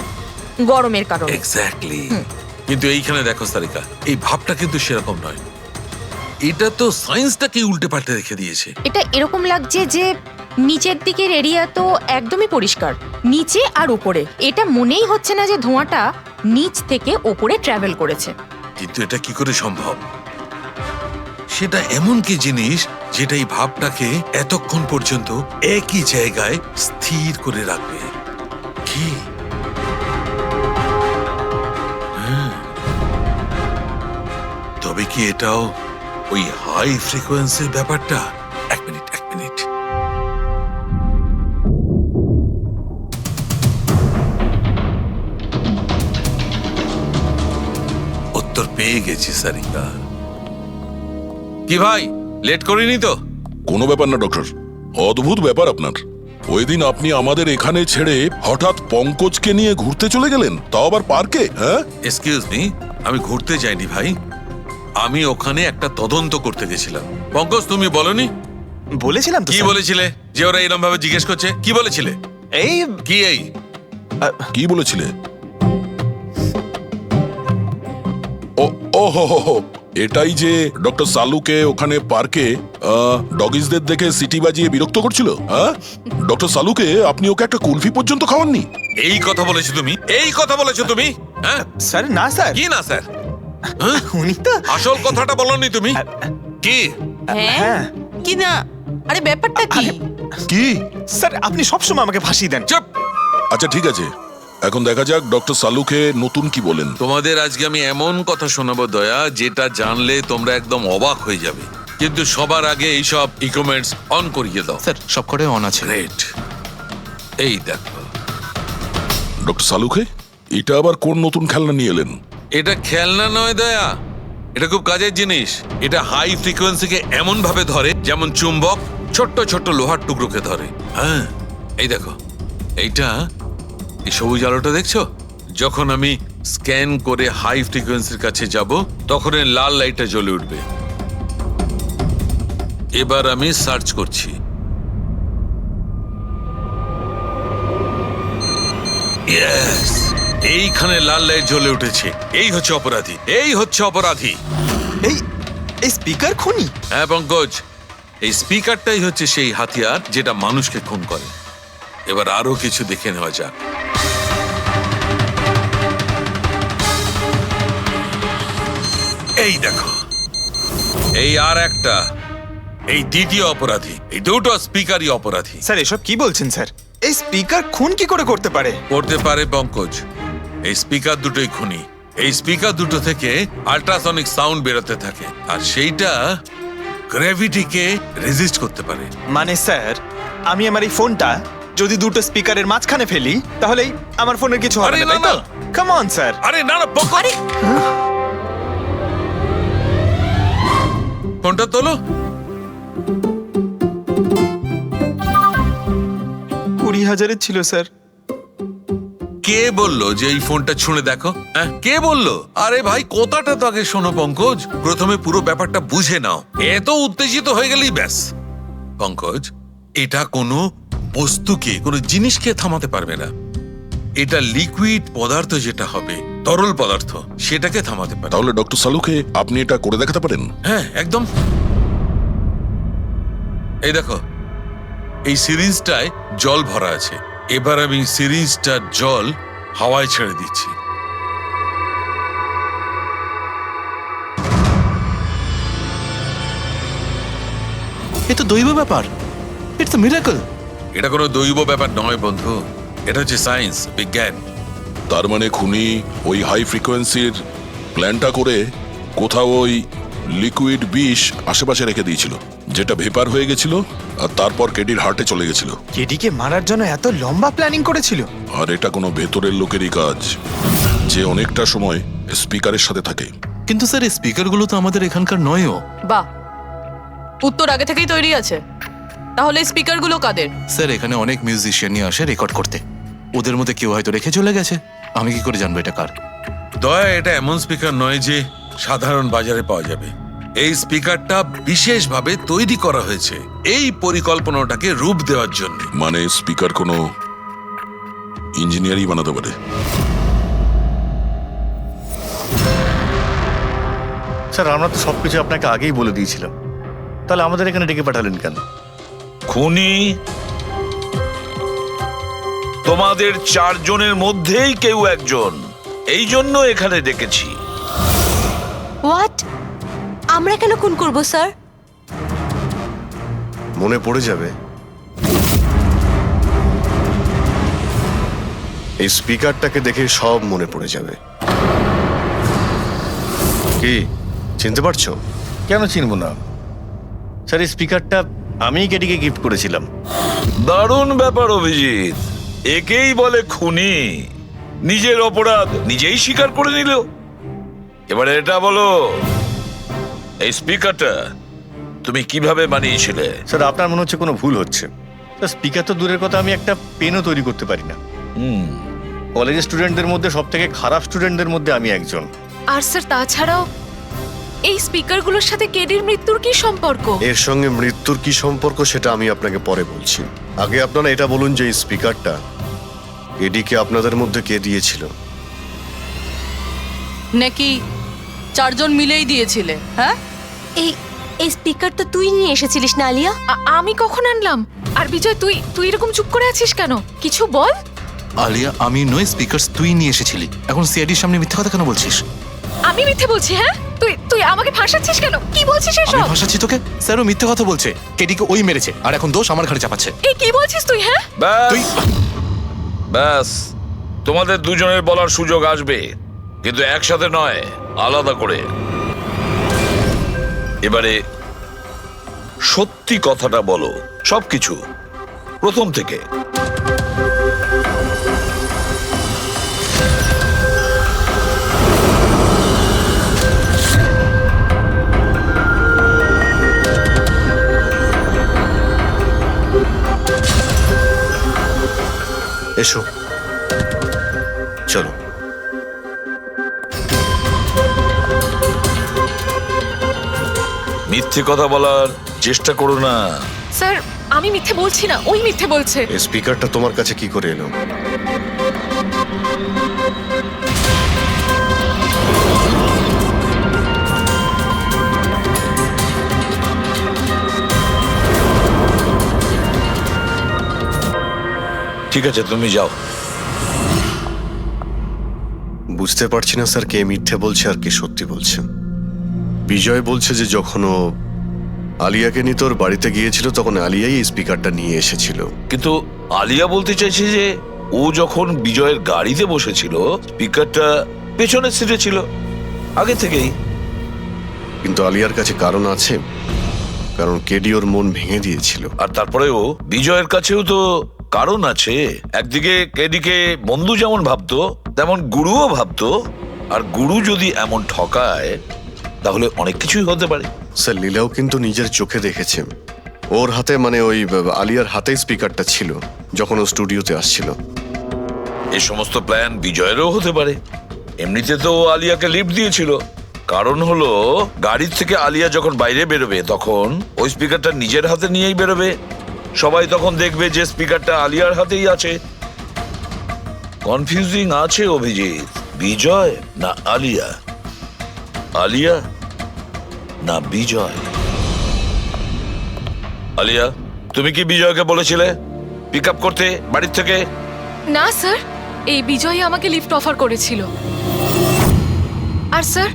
গরমের কারণে। এক্স্যাক্টলি। কিন্তু এইখানে দেখো সারিকা, এই ভাবটা কিন্তু সেরকম নয়। এটা তো সায়েন্সটাকে উল্টে পাল্টে রেখে দিয়েছে। এটা এরকম লাগছে যে নিচের দিকের এরিয়া তো একদমই পরিষ্কার, নিচে আর উপরে এটা মনেই হচ্ছে না যে ধোঁয়াটা নিচ থেকে ওপরে ট্রাভেল করেছে। কিন্তু এটা কি করে সম্ভব? সেটা এমন কি জিনিস যেটা এই ভাবটাকে এতক্ষণ পর্যন্ত একই জায়গায় স্থির করে রাখবে? কি? তবে কি এটাও ওই হাই ফ্রিকোয়েন্সির ব্যাপারটা? এক মিনিট, এক মিনিট। উত্তর পেয়ে গেছি সারিকা। কি ভাই, লেট করিনি তো? কোনো ব্যাপার না ডক্টর, অদ্ভুত ব্যাপার আপনার। ওই দিন আপনি আমাদের এখানে ছেড়ে হঠাৎ পঙ্কজকে নিয়ে ঘুরতে চলে গেলেন, তাও আবার পার্কে। হ্যাঁ, এক্সকিউজ মি, আমি ঘুরতে যাইনি ভাই, আমি ওখানে একটা তদন্ত করতে গেছিলাম। পঙ্কজ, তুমি বলনি? বলেছিলাম তো কি স্যার। বলেছিলে যে ওরা এরকম ভাবে জিজ্ঞেস করছে? কি বলেছিলে? এই কি এই কি বলেছিলে? ও হো, এটাই যে ডক্টর সালুকে ওখানে পার্কে ডগিসদের দেখে সিটি বাজিয়ে বিরক্ত করছিল। হ্যাঁ, ডক্টর সালুকে আপনি ওকে একটা কুলফি পর্যন্ত খাওয়াননি? এই কথা বলেছো তুমি? এই কথা বলেছো তুমি? হ্যাঁ স্যার, না স্যার। কি না স্যার? উনি তো আসল কথাটা বলনি তুমি। কি? হ্যাঁ। কি না? আরে ব্যাপারটা কি? কি? স্যার, আপনি সবসময় আমাকে ফাঁসি দেন। চুপ। আচ্ছা ঠিক আছে, এখন দেখা যাক ডক্টর সালুকে নতুন কি বলেন। তোমাদের আজকে আমি এমন কথা শোনাবো দয়া, যেটা জানলে তোমরা একদম অবাক হয়ে যাবে, কিন্তু সবার আগে এইসব ইকুইপমেন্টস অন করিয়ে দাও। স্যার, সবকটাই অন আছে। গ্রেট। এই দেখো, ডক্টর সালুকে এটা আবার কোন নতুন খেলনা নিয়ে এলেন? এটা খেলনা নয় দয়া, এটা খুব কাজের জিনিস। এটা হাই ফ্রিকোয়েন্সিকে এমন ভাবে ধরে যেমন চুম্বক ছোট্ট ছোট্ট লোহার টুকরোকে ধরে। হ্যাঁ, এই দেখো, এইটা, এই সবুজ আলোটা দেখছো? যখন আমি স্ক্যান করে হাই ফ্রিকোয়েন্সির কাছে যাব, তখন এই লাল লাইটটা জ্বলে উঠবে। এবার আমি সার্চ করছি। Yes! এইখানে লাল লাইট জ্বলে উঠেছে। এই হচ্ছে অপরাধী, এই হচ্ছে অপরাধী। এই স্পিকার খুনি? হ্যাঁ পঙ্কজ, এই স্পিকারটাই হচ্ছে সেই হাতিয়ার যেটা মানুষকে খুন করে। এবার আরো কিছু দেখে নেওয়া যাক। এই দেখো, এই আর একটা, এই দ্বিতীয় অপরাধী। এই দুটো স্পিকারই অপরাধী। স্যার, এসব কি বলছেন স্যার? এই স্পিকার খুন কি করে করতে পারে? করতে পারে পঙ্কজ, এই স্পিকার দুটোই খুনি। এই স্পিকার দুটো থেকে আল্ট্রাসনিক সাউন্ড বেরোতে থাকে, আর সেইটা গ্র্যাভিটিকে রেজিস্ট করতে পারে। মানে স্যার, আমি আমার এই ফোনটা যদি দুটো স্পিকারের মাঝখানে ফেলি, তাহলেই আমার ফোনের কিছু হবে না, তাই তো? Come on sir. আরে না না পঙ্কজ, ফোনটা তোলো। 20,000-এর ছিল স্যার। কে বললো যে এই ফোনটা ছুঁড়ে দেখো? হ্যাঁ, কে বললো? আরে ভাই, কথাটা তো আগে শোনো পঙ্কজ, প্রথমে পুরো ব্যাপারটা বুঝে নাও। এত উত্তেজিত হয়ে গেলেই ব্যাস। পঙ্কজ, এটা কোনো বস্তুকে, কোনো জিনিসকে থামাতে পারবে না। এটা লিকুইড পদার্থ, যেটা হবে তরল পদার্থ, সেটাকে থামাতে পারে। তাহলে ডক্টর সালুকে আপনি এটা করে দেখাতে পারেন? হ্যাঁ, একদম। এই দেখো, এই সিরিঞ্জটায় জল ভরা আছে। এবার আমি সিরিঞ্জটার জল হাওয়ায় ছেড়ে দিচ্ছি। এ তো দৈব ব্যাপার। It's a miracle. এটা কোনো দৈব ব্যাপার নয় বন্ধু, এটা হচ্ছে সায়েন্স, বিজ্ঞান। তার মানে খুনি ওই হাই ফ্রিকোয়েন্সির প্ল্যানটা করে কোথাও ওই লিকুইড বিষ আশেপাশে রেখে দিয়েছিল, যেটা ভেপার হয়ে গেছিল, আর তারপর কেডির হার্টে চলে গেছিল। কেডিকে মারার জন্য এত লম্বা প্ল্যানিং করেছিল? আর এটা কোনো ভেতরের লোকেরই কাজ, যে অনেকটা সময় স্পিকারের সাথে থাকে। কিন্তু স্যার, এই স্পিকারগুলো তো আমাদের এখানকার নয়ও। বাহ, উত্তর আগে থেকেই তৈরি আছে। তাহলে স্পিকারগুলো কাদের? স্যার, এখানে অনেক মিউজিশিয়ানই আসে রেকর্ড করতে। ওদের মধ্যে কেউ হয়তো রেখে চলে গেছে। আমি কি করে জানবো এটা কার? দয়া, এটা এমন স্পিকার নয় যে সাধারণ বাজারে পাওয়া যাবে। এই স্পিকারটা বিশেষভাবে তৈরি করা হয়েছে এই পরিকল্পনাটাকে রূপ দেওয়ার জন্য। মানে স্পিকার কোনো ইঞ্জিনিয়ারই বানাতে পারে। স্যার, আমরা তো সবকিছু আপনাকে আগেই বলে দিয়েছিলাম, তাহলে আমাদের এখানে ডেকে পাঠালেন কেন? খুনি তোমাদের চারজনের মধ্যেই কেউ একজন, এই জন্য এখানে ডেকেছি। হোয়াট? আমরা কেন খুন করব স্যার? মনে পড়ে যাবে, এই স্পিকারটাকে দেখে সব মনে পড়ে যাবে। কি চিনতে পারছো? কেন চিনব না স্যার, এই স্পিকারটা আমিই কেডিকে গিফট করেছিলাম। দারুণ ব্যাপার অভিজিৎ, একেই বলে খুনি। নিজের অপরাধ নিজেই স্বীকার করে নিল। এবারে এটা বলো, এই স্পিকারটা তুমি কিভাবে বানিয়েছিলে? স্যার, আপনার মনে হচ্ছে কোনো ভুল হচ্ছে। স্পিকার তো দূরের কথা, আমি একটা পেনও তৈরি করতে পারি না। কলেজের স্টুডেন্টদের মধ্যে সব থেকে খারাপ স্টুডেন্টদের মধ্যে আমি একজন। আর স্যার তাছাড়াও এই স্পিকারগুলোর সাথে কেডির মৃত্যুর কি সম্পর্ক? এর সঙ্গে মৃত্যুর কি সম্পর্ক সেটা আমি আপনাকে পরে বলছি। আগে আপনারা এটা বলুন যে এই স্পিকারটা এডিকে আপনাদের মধ্যে কে দিয়েছিল? নাকি চারজন মিলেই দিয়েছিলে? হ্যাঁ, এই স্পিকার তো তুই নিয়ে এসেছিলিস না আলিয়া? আমি কখন আনলাম? আর বিজয় তুই এরকম চুপ করে আছিস কেন? কিছু বল। আলিয়া, আমি নই, স্পিকারস তুই নিয়ে এসেছিলি। এখন সিআইডির সামনে মিথ্যা কথা কেন বলছিস? আমি মিথ্যে বলছি? হ্যাঁ, তুই আমাকে ফাঁসাচ্ছিস কেন? কি বলছিস এসব? আমি ভাষাচ্ছি তোকে? স্যারও মিথ্যে কথা বলছে। কেডিকে ওই মেরেছে আর এখন দোষ আমার ঘাড়ে চাপাচ্ছে। এই কি বলছিস তুই? হ্যাঁ, ব্যাস, তোমাদের দুজনের বলার সুযোগ আসবে, কিন্তু একসাথে নয়, আলাদা করে। এবারে সত্যি কথাটা বলো, সবকিছু প্রথম থেকে। এসো, চলো। মিথ্যে কথা বলার চেষ্টা করো না। স্যার আমি মিথ্যে বলছি না, ওই মিথ্যে বলছে। এই স্পিকারটা তোমার কাছে কি করে এলো? ঠিক আছে, তুমি যাও। বুঝতে পারছি না স্যার, কে মিথ্যে বলছে আর কে সত্যি বলছে। বিজয় বলছে যে যখন ও আলিয়াকে নিয়ে তোর বাড়িতে গিয়েছিল তখন আলিয়াই এই স্পিকারটা নিয়ে এসেছিল। কিন্তু আলিয়া বলতে চাইছে যে ও যখন বিজয়ের গাড়িতে বসেছিল স্পিকারটা পেছনের সিটে ছিল আগে থেকেই। কিন্তু আলিয়ার কাছে কারণ আছে, কারণ কেডি ওর মন ভেঙে দিয়েছিল। আর তারপরেও বিজয়ের কাছেও তো কারণ আছে। একদিকে কেডিকে বন্ধু যেমন ভাবতো তেমন গুরুও ভাবতো, আর গুরু যদি এমন ঠকায় তাহলে অনেক কিছুই হতে পারে। স্যার, লীলাও কিন্তু নিজের চোখে দেখেছে। ওর হাতে, মানে ওই আলিয়ার হাতেই স্পিকারটা ছিল যখন ও স্টুডিওতে আসছিল। এই সমস্ত প্ল্যান বিজয়েরও হতে পারে। এমনিতে তো ও আলিয়াকে লিফট দিয়েছিল, কারণ হলো গাড়ির থেকে আলিয়া যখন বাইরে বেরোবে তখন ওই স্পিকারটা নিজের হাতে নিয়েই বেরোবে। সবাই তখন দেখবে যে স্পিকারটা আলিয়ার হাতেই আছে। কনফিউজিং আছে অভিজিৎ। বিজয় না আলিয়া, আলিয়া না বিজয়। আলিয়া, তুমি কি বিজয়কে বলেছিলে পিক আপ করতে বাড়ির থেকে? না স্যার, এই বিজয়ই আমাকে লিফট অফার করেছিল। আর স্যার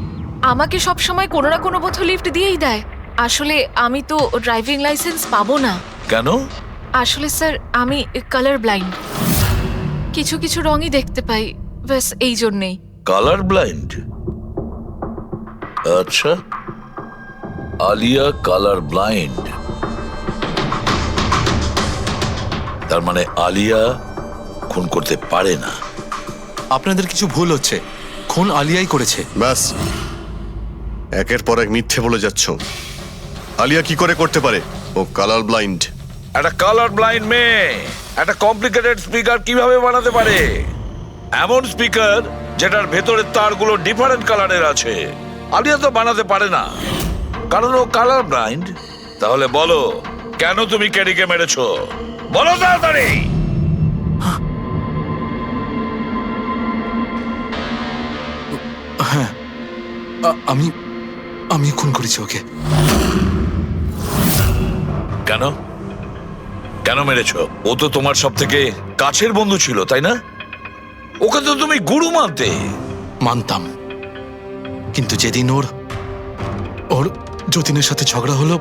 আমাকে সব সময় কোনো না কোনো পথে লিফট দিয়েই দেয়। আসলে আমি তো ড্রাইভিং লাইসেন্স পাবো না। কেন? আসলে স্যার আমি কালার ব্লাইন্ড, কিছু কিছু রঙই দেখতে পাই, ব্যাস এই জন্যেই। Colour blind? আচ্ছা, আলিয়া কালার ব্লাইন্ড, তার মানে আলিয়া খুন করতে পারে না। আপনাদের কিছু ভুল হচ্ছে, খুন আলিয়াই করেছে। ব্যাস, একের পর এক মিথ্যে বলে যাচ্ছ। আলিয়া কি করে করতে পারে? ও কালার ব্লাইন্ড। একটা কালার ব্লাইন্ড মেয়ে একটা কমপ্লিকেটেড স্পিকার কিভাবে বানাতে পারে? এমন স্পিকার যেটার ভেতরের তারগুলো ডিফারেন্ট কালারের আছে। আলিয়া তো বানাতে পারে না, কারণ ও কালার ব্লাইন্ড। তাহলে বলো, কেন তুমি কেডিকে মেরেছো? বলো তাড়াতাড়ি। হ্যাঁ, আমি আমি খুন করেছি ওকে। কেন কেন মেরেছো? ও তো তোমার সব থেকে কাছের বন্ধু ছিল, তাই না? ওকে তো তুমি গুরু মানতে। মানতাম, কিন্তু যেদিন ওর যতীনের সাথে ঝগড়া হলো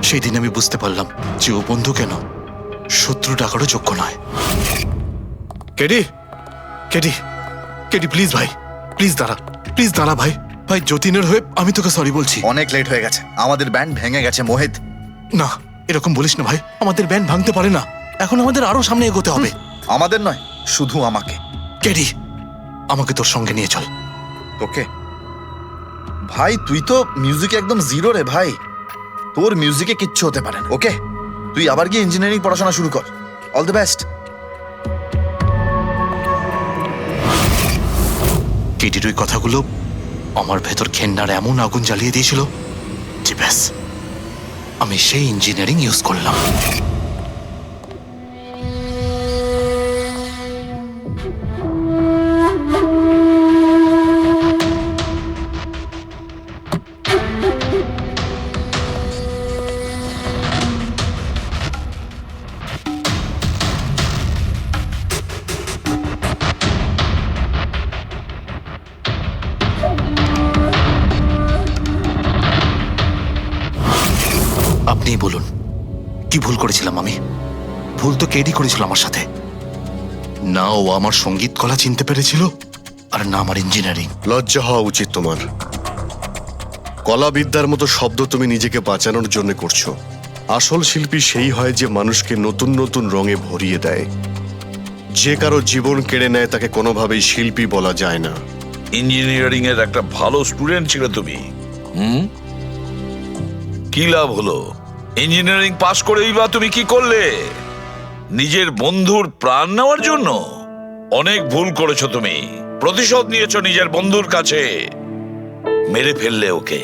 সেই দিন আমি বুঝতে পারলাম যে ও বন্ধু কেন শত্রু ডাকারও যোগ্য নয়। কেডি, কেডি, কেডি প্লিজ ভাই, প্লিজ দাঁড়া ভাই। ভাই যতীনের হয়ে আমি তোকে সরি বলছি। অনেক লেট হয়ে গেছে, আমাদের ব্যান্ড ভেঙে গেছে মোহিত। না, এরকম বলিস না ভাই, আমাদের ব্যান্ড ভাঙতে পারে না। এখন আমাদের আরো সামনে এগোতে হবে। আমাদের নয়, শুধু আমাকে। কেডি, আমাকে তোর সঙ্গে নিয়ে চল। তোকে? ভাই তুই তো মিউজিকে একদম জিরো রে ভাই, তোর মিউজিকে কিচ্ছু হতে পারে না। ওকে তুই আবার গিয়ে ইঞ্জিনিয়ারিং পড়াশোনা শুরু কর। All the best. কেটির ওই কথাগুলো আমার ভেতর ঘেন্নার এমন আগুন জ্বালিয়ে দিয়েছিল যে ব্যাস আমি সেই ইঞ্জিনিয়ারিং ইউজ করলাম। আপনিই বলুন কি ভুল করেছিলাম আমি? ভুল তো কেডি করেছিল আমার সাথে। না ও আমার সঙ্গীত কলা চিনতে পেরেছিল, আর না আমার ইঞ্জিনিয়ারিং। লজ্জা হওয়া উচিত তোমার। কলাবিদ্যার মতো শব্দ তুমি নিজেকে বাঁচানোর জন্য করছো। আসল শিল্পী সেই হয় যে মানুষকে নতুন নতুন রঙে ভরিয়ে দেয়। যে কারো জীবন কেড়ে নেয় তাকে কোনোভাবেই শিল্পী বলা যায় না। ইঞ্জিনিয়ারিং এর একটা ভালো স্টুডেন্ট ছিল তুমি। কি লাভ হলো? ইঞ্জিনিয়ারিং পাশ করেই বা তুমি কি করলে? নিজের বন্ধুর প্রাণ নেওয়ার জন্য? অনেক ভুল করেছো তুমি। প্রতিশোধ নিয়েছো নিজের বন্ধুর কাছে। মেরে ফেললে ওকে।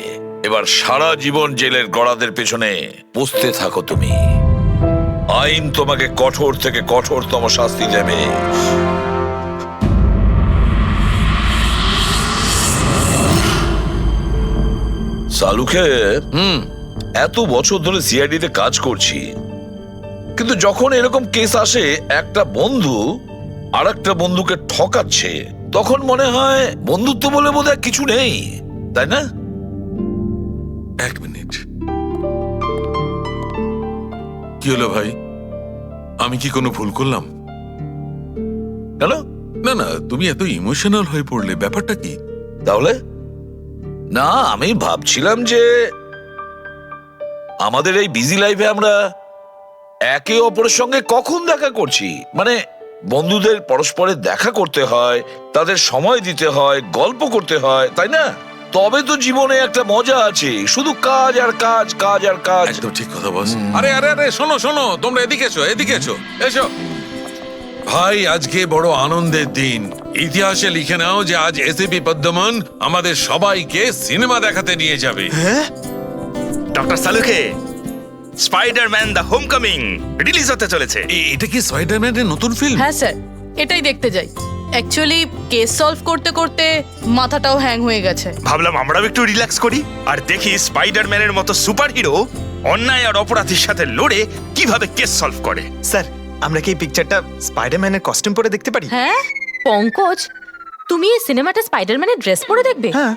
এবার সারা জীবন জেলের গড়াদের পেছনে পুষতে থাকো তুমি। আইন তোমাকে কঠোর থেকে কঠোরতম শাস্তি দেবে। সালুকে এত বছর ধরে সিআইডি তে কাজ করছি, কিন্তু যখন এরকম কেস আসে একটা বন্ধু আর একটা বন্ধুকে ঠকাচ্ছে, তখন মনে হয় বন্ধুত্ব বলে বোধহয় কিছু নেই, তাই না? এক মিনিট, কি হলো ভাই? আমি কি কোনো ভুল করলাম? কেন? না না, তুমি এত ইমোশনাল হয়ে পড়লে, ব্যাপারটা কি? তাহলে না, আমি ভাবছিলাম যে আমাদের এই বিজি লাইফে আমরা একে অপরের সঙ্গে কখন দেখা করছি। মানে বন্ধুদের পরস্পরের দেখা করতে হয়, তাদের সময় দিতে হয়, গল্প করতে হয়, তাই না? তবে তো জীবনে একটা মজা আছে। শুধু কাজ আর কাজ, কাজ আর কাজ। একদম ঠিক কথা বস। আরে আরে আরে, শোনো শোনো, তোমরা এদিকে এসো, এদিকে এসো, এসো। ভাই, আজকে বড় আনন্দের দিন। ইতিহাসে লিখে নাও যে আজ এসিপি পদ্মমন আমাদের সবাইকে সিনেমা দেখাতে নিয়ে যাবে। হ্যাঁ, ডক্টর সালুকে স্পাইডারম্যান দ্য হোমকামিং রিলিজ হতে চলেছে। এটা কি স্পাইডারম্যানের নতুন ফিল্ম? হ্যাঁ স্যার, এটাই দেখতে যাই। অ্যাকচুয়ালি কেস সলভ করতে করতে মাথাটাও হ্যাং হয়ে গেছে। ভাবলাম আমরাও একটু রিল্যাক্স করি আর দেখি স্পাইডারম্যানের মতো সুপারহিরো অন্যায় আর অপরাধীর সাথে লড়ে কিভাবে কেস সলভ করে। স্যার, আমরা কি এই পিকচারটা স্পাইডারম্যানের কস্টিউম পরে দেখতে পারি? হ্যাঁ পঙ্কজ, তুমি এই সিনেমাটা স্পাইডারম্যানের ড্রেস পরে দেখবে? হ্যাঁ।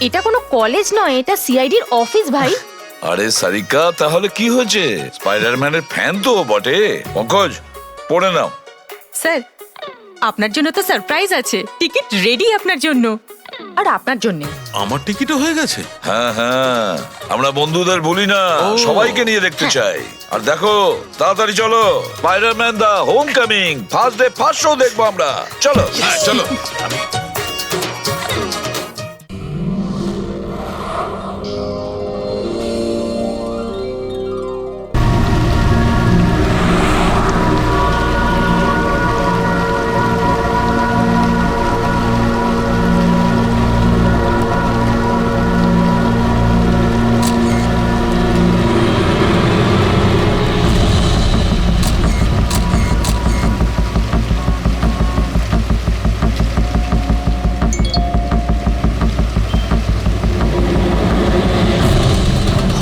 এটা কোনো কলেজ নয়, এটা সিআইডির অফিস ভাই। আরে সারিকা, তাহলে কি হয়েছে? স্পাইডারম্যানের ফ্যান তো বটে। পঙ্কজ, পড়ে নাও। স্যার, আপনার জন্য তো সারপ্রাইজ আছে। টিকিট রেডি আপনার জন্য আর আপনার জন্য। আমার টিকিটও হয়ে গেছে? হ্যাঁ হ্যাঁ, আমরা বন্ধুদের ভুলি না, সবাইকে নিয়ে দেখতে চাই। আর দেখো, তাড়াতাড়ি চলো, Spider Man the Homecoming first day first show দেখবো আমরা। চলো। হ্যাঁ চলো।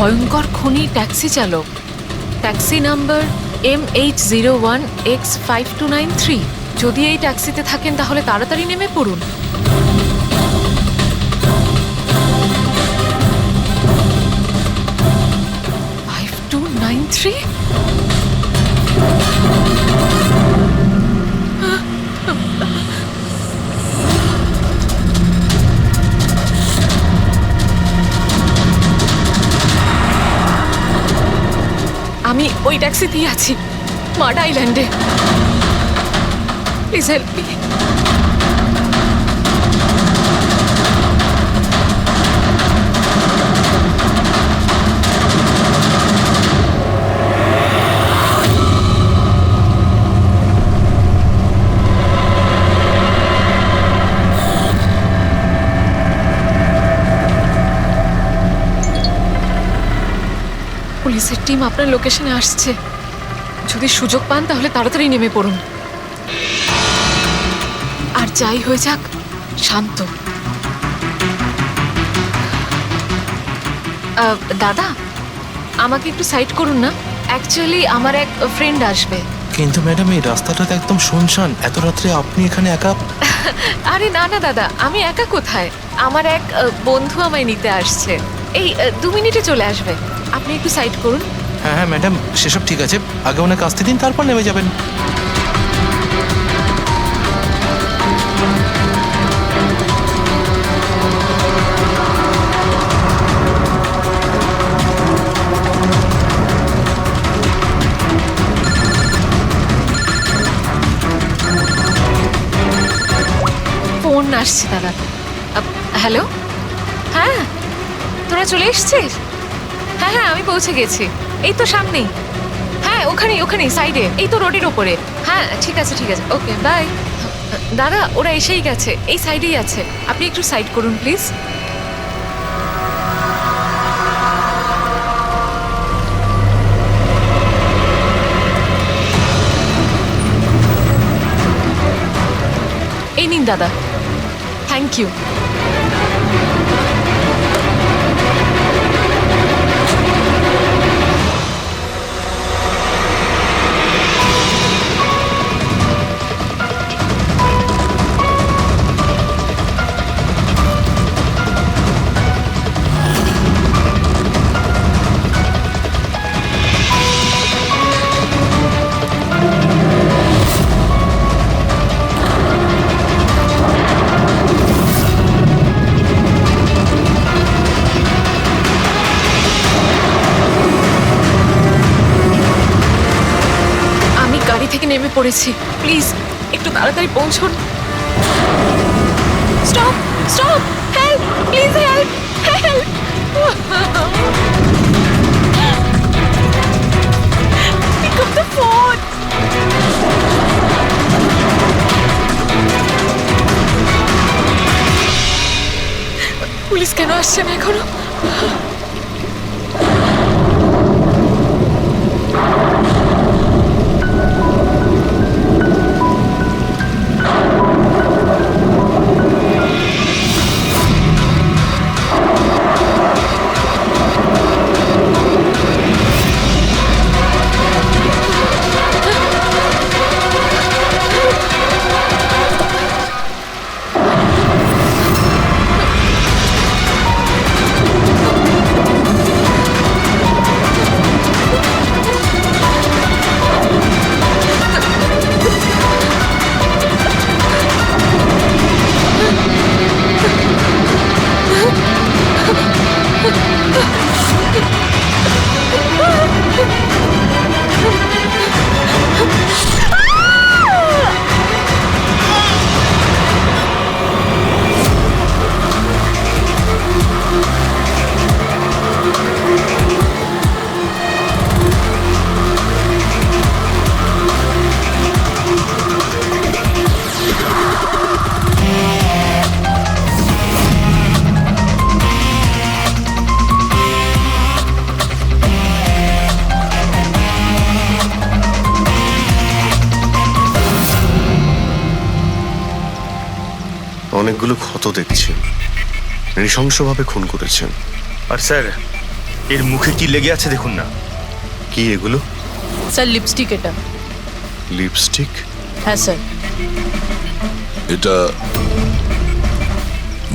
ভয়ঙ্কর খুনি ট্যাক্সি চালক, ট্যাক্সি নাম্বার MH01X5293। যদি এই ট্যাক্সিতে থাকেন তাহলে তাড়াতাড়ি নেমে পড়ুন। আমি ওই ট্যাক্সিতেই আছি, মাড আইল্যান্ডে। Please help me. পুলিশের টিম আপনার লোকেশনে আসছে। যদি সুযোগ পান তাহলে তাড়াতাড়ি নেমে পড়ুন। আর যাই হয়ে যাক, শান্ত। দাদা, আমাকে একটু সাইড করুন না। অ্যাকচুয়ালি আমার এক ফ্রেন্ড আসবে। কিন্তু ম্যাডাম এই রাস্তাটা তো একদম শুনশান, এত রাত্রে আপনি এখানে একা? আরে না না দাদা, আমি একা কোথায়? আমার এক বন্ধু আমায় নিতে আসছে। এই 2 মিনিটে চলে আসবে। আপনি একটু সাইড করুন। হ্যাঁ হ্যাঁ ম্যাডাম, সেসব ঠিক আছে, আগে ওনাকে আসতে দিন, তারপর নেমে যাবেন। ফোন আসছে দাদা। হ্যালো, হ্যাঁ তোরা চলে এসছিস? হ্যাঁ হ্যাঁ, আমি পৌঁছে গেছি। এই তো সামনেই। হ্যাঁ ওখানেই সাইডে, এই তো রোডের ওপরে। হ্যাঁ ঠিক আছে, ওকে বাই। দাদা, ওরা এসেই গেছে, এই সাইডেই আছে। আপনি একটু সাইড করুন প্লিজ। এই নিন দাদা, থ্যাংক ইউ। নেমে পড়েছি, প্লিজ একটু তাড়াতাড়ি পৌঁছুন। Stop stop, help please, help help. Pick up the phone. Police কেন আসছে না এখনো? অনেকগুলো ক্ষত দেখছি, নৃশংসভাবে খুন করেছেন। আর স্যার, এর মুখে কি লেগে আছে দেখুন না। কি এগুলো? Sir lipstick. এটা লিপস্টিক? হ্যাঁ স্যার। এটা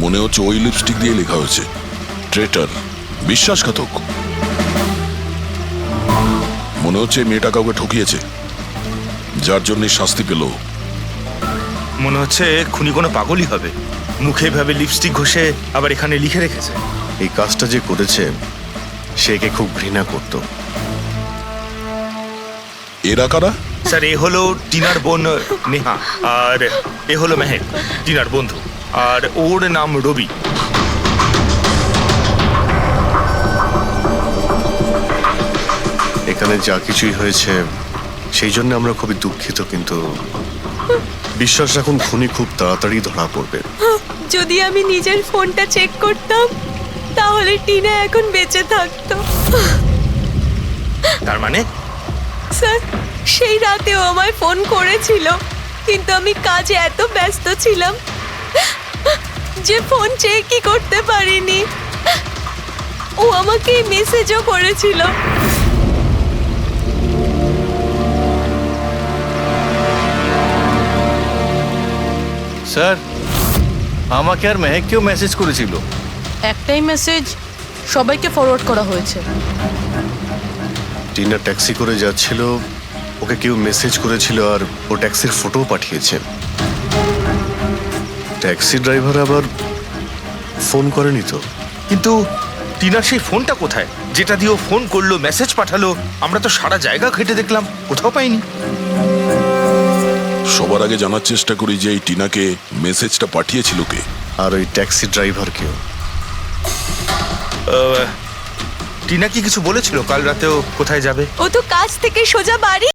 মনে হচ্ছে ওই লিপস্টিক দিয়ে লেখা হয়েছে ট্রেটার, বিশ্বাসঘাতক। মনে হচ্ছে মেয়েটা কাউকে ঠকিয়েছে, যার জন্য শাস্তি পেল। মনে হচ্ছে খুনি কোনো পাগলই হবে, মুখে ভাবে লিপস্টিক ঘষে আবার এখানে লিখে রেখেছে। এই কাজটা যে করেছে সে একে খুব ঘৃণা করত। এরা কারা? স্যার, এ হলো টিনার বোন নেহা, আর এ হলো মেহেক, টিনার বন্ধু, আর ওর নাম রবি। এখানে যা কিছুই হয়েছে সেই জন্য আমরা খুবই দুঃখিত, কিন্তু বিশ্বাস রাখুন খুনি খুব তাড়াতাড়ি ধরা পড়বে। যদি আমি নিজের ফোনটা চেক করতাম তাহলে টিনা এখন বেঁচে থাকতো। তার মানে স্যার সেই রাতেও আমায় ফোন করেছিল, কিন্তু আমি কাজে এত ব্যস্ত ছিলাম যে ফোন চেকই করতে পারিনি। ও আমাকে মেসেজও করেছিল। স্যার আমাকে আর মেহেককেও মেসেজ করেছিল। একটাই মেসেজ সবাইকে ফরওয়ার্ড করা হয়েছে। টিনা ট্যাক্সি করে যাচ্ছিল, ওকে কেউ মেসেজ করেছিল আর ও ট্যাক্সির ফটোও পাঠিয়েছে। ট্যাক্সি ড্রাইভার আবার ফোন করেনি তো। কিন্তু টিনার সেই ফোনটা কোথায়, যেটা দিয়ে ও ফোন করলো, মেসেজ পাঠালো? আমরা তো সারা জায়গা ঘেটে দেখলাম, কোথাও পাইনি। সবার আগে জানার চেষ্টা করি যে এই টিনাকে মেসেজটা পাঠিয়েছিল কে, আর ওই ট্যাক্সি ড্রাইভারকেও। টিনা কি কিছু বলেছিল কাল রাতেও কোথায় যাবে? ও তো কাজ থেকে সোজা বাড়ি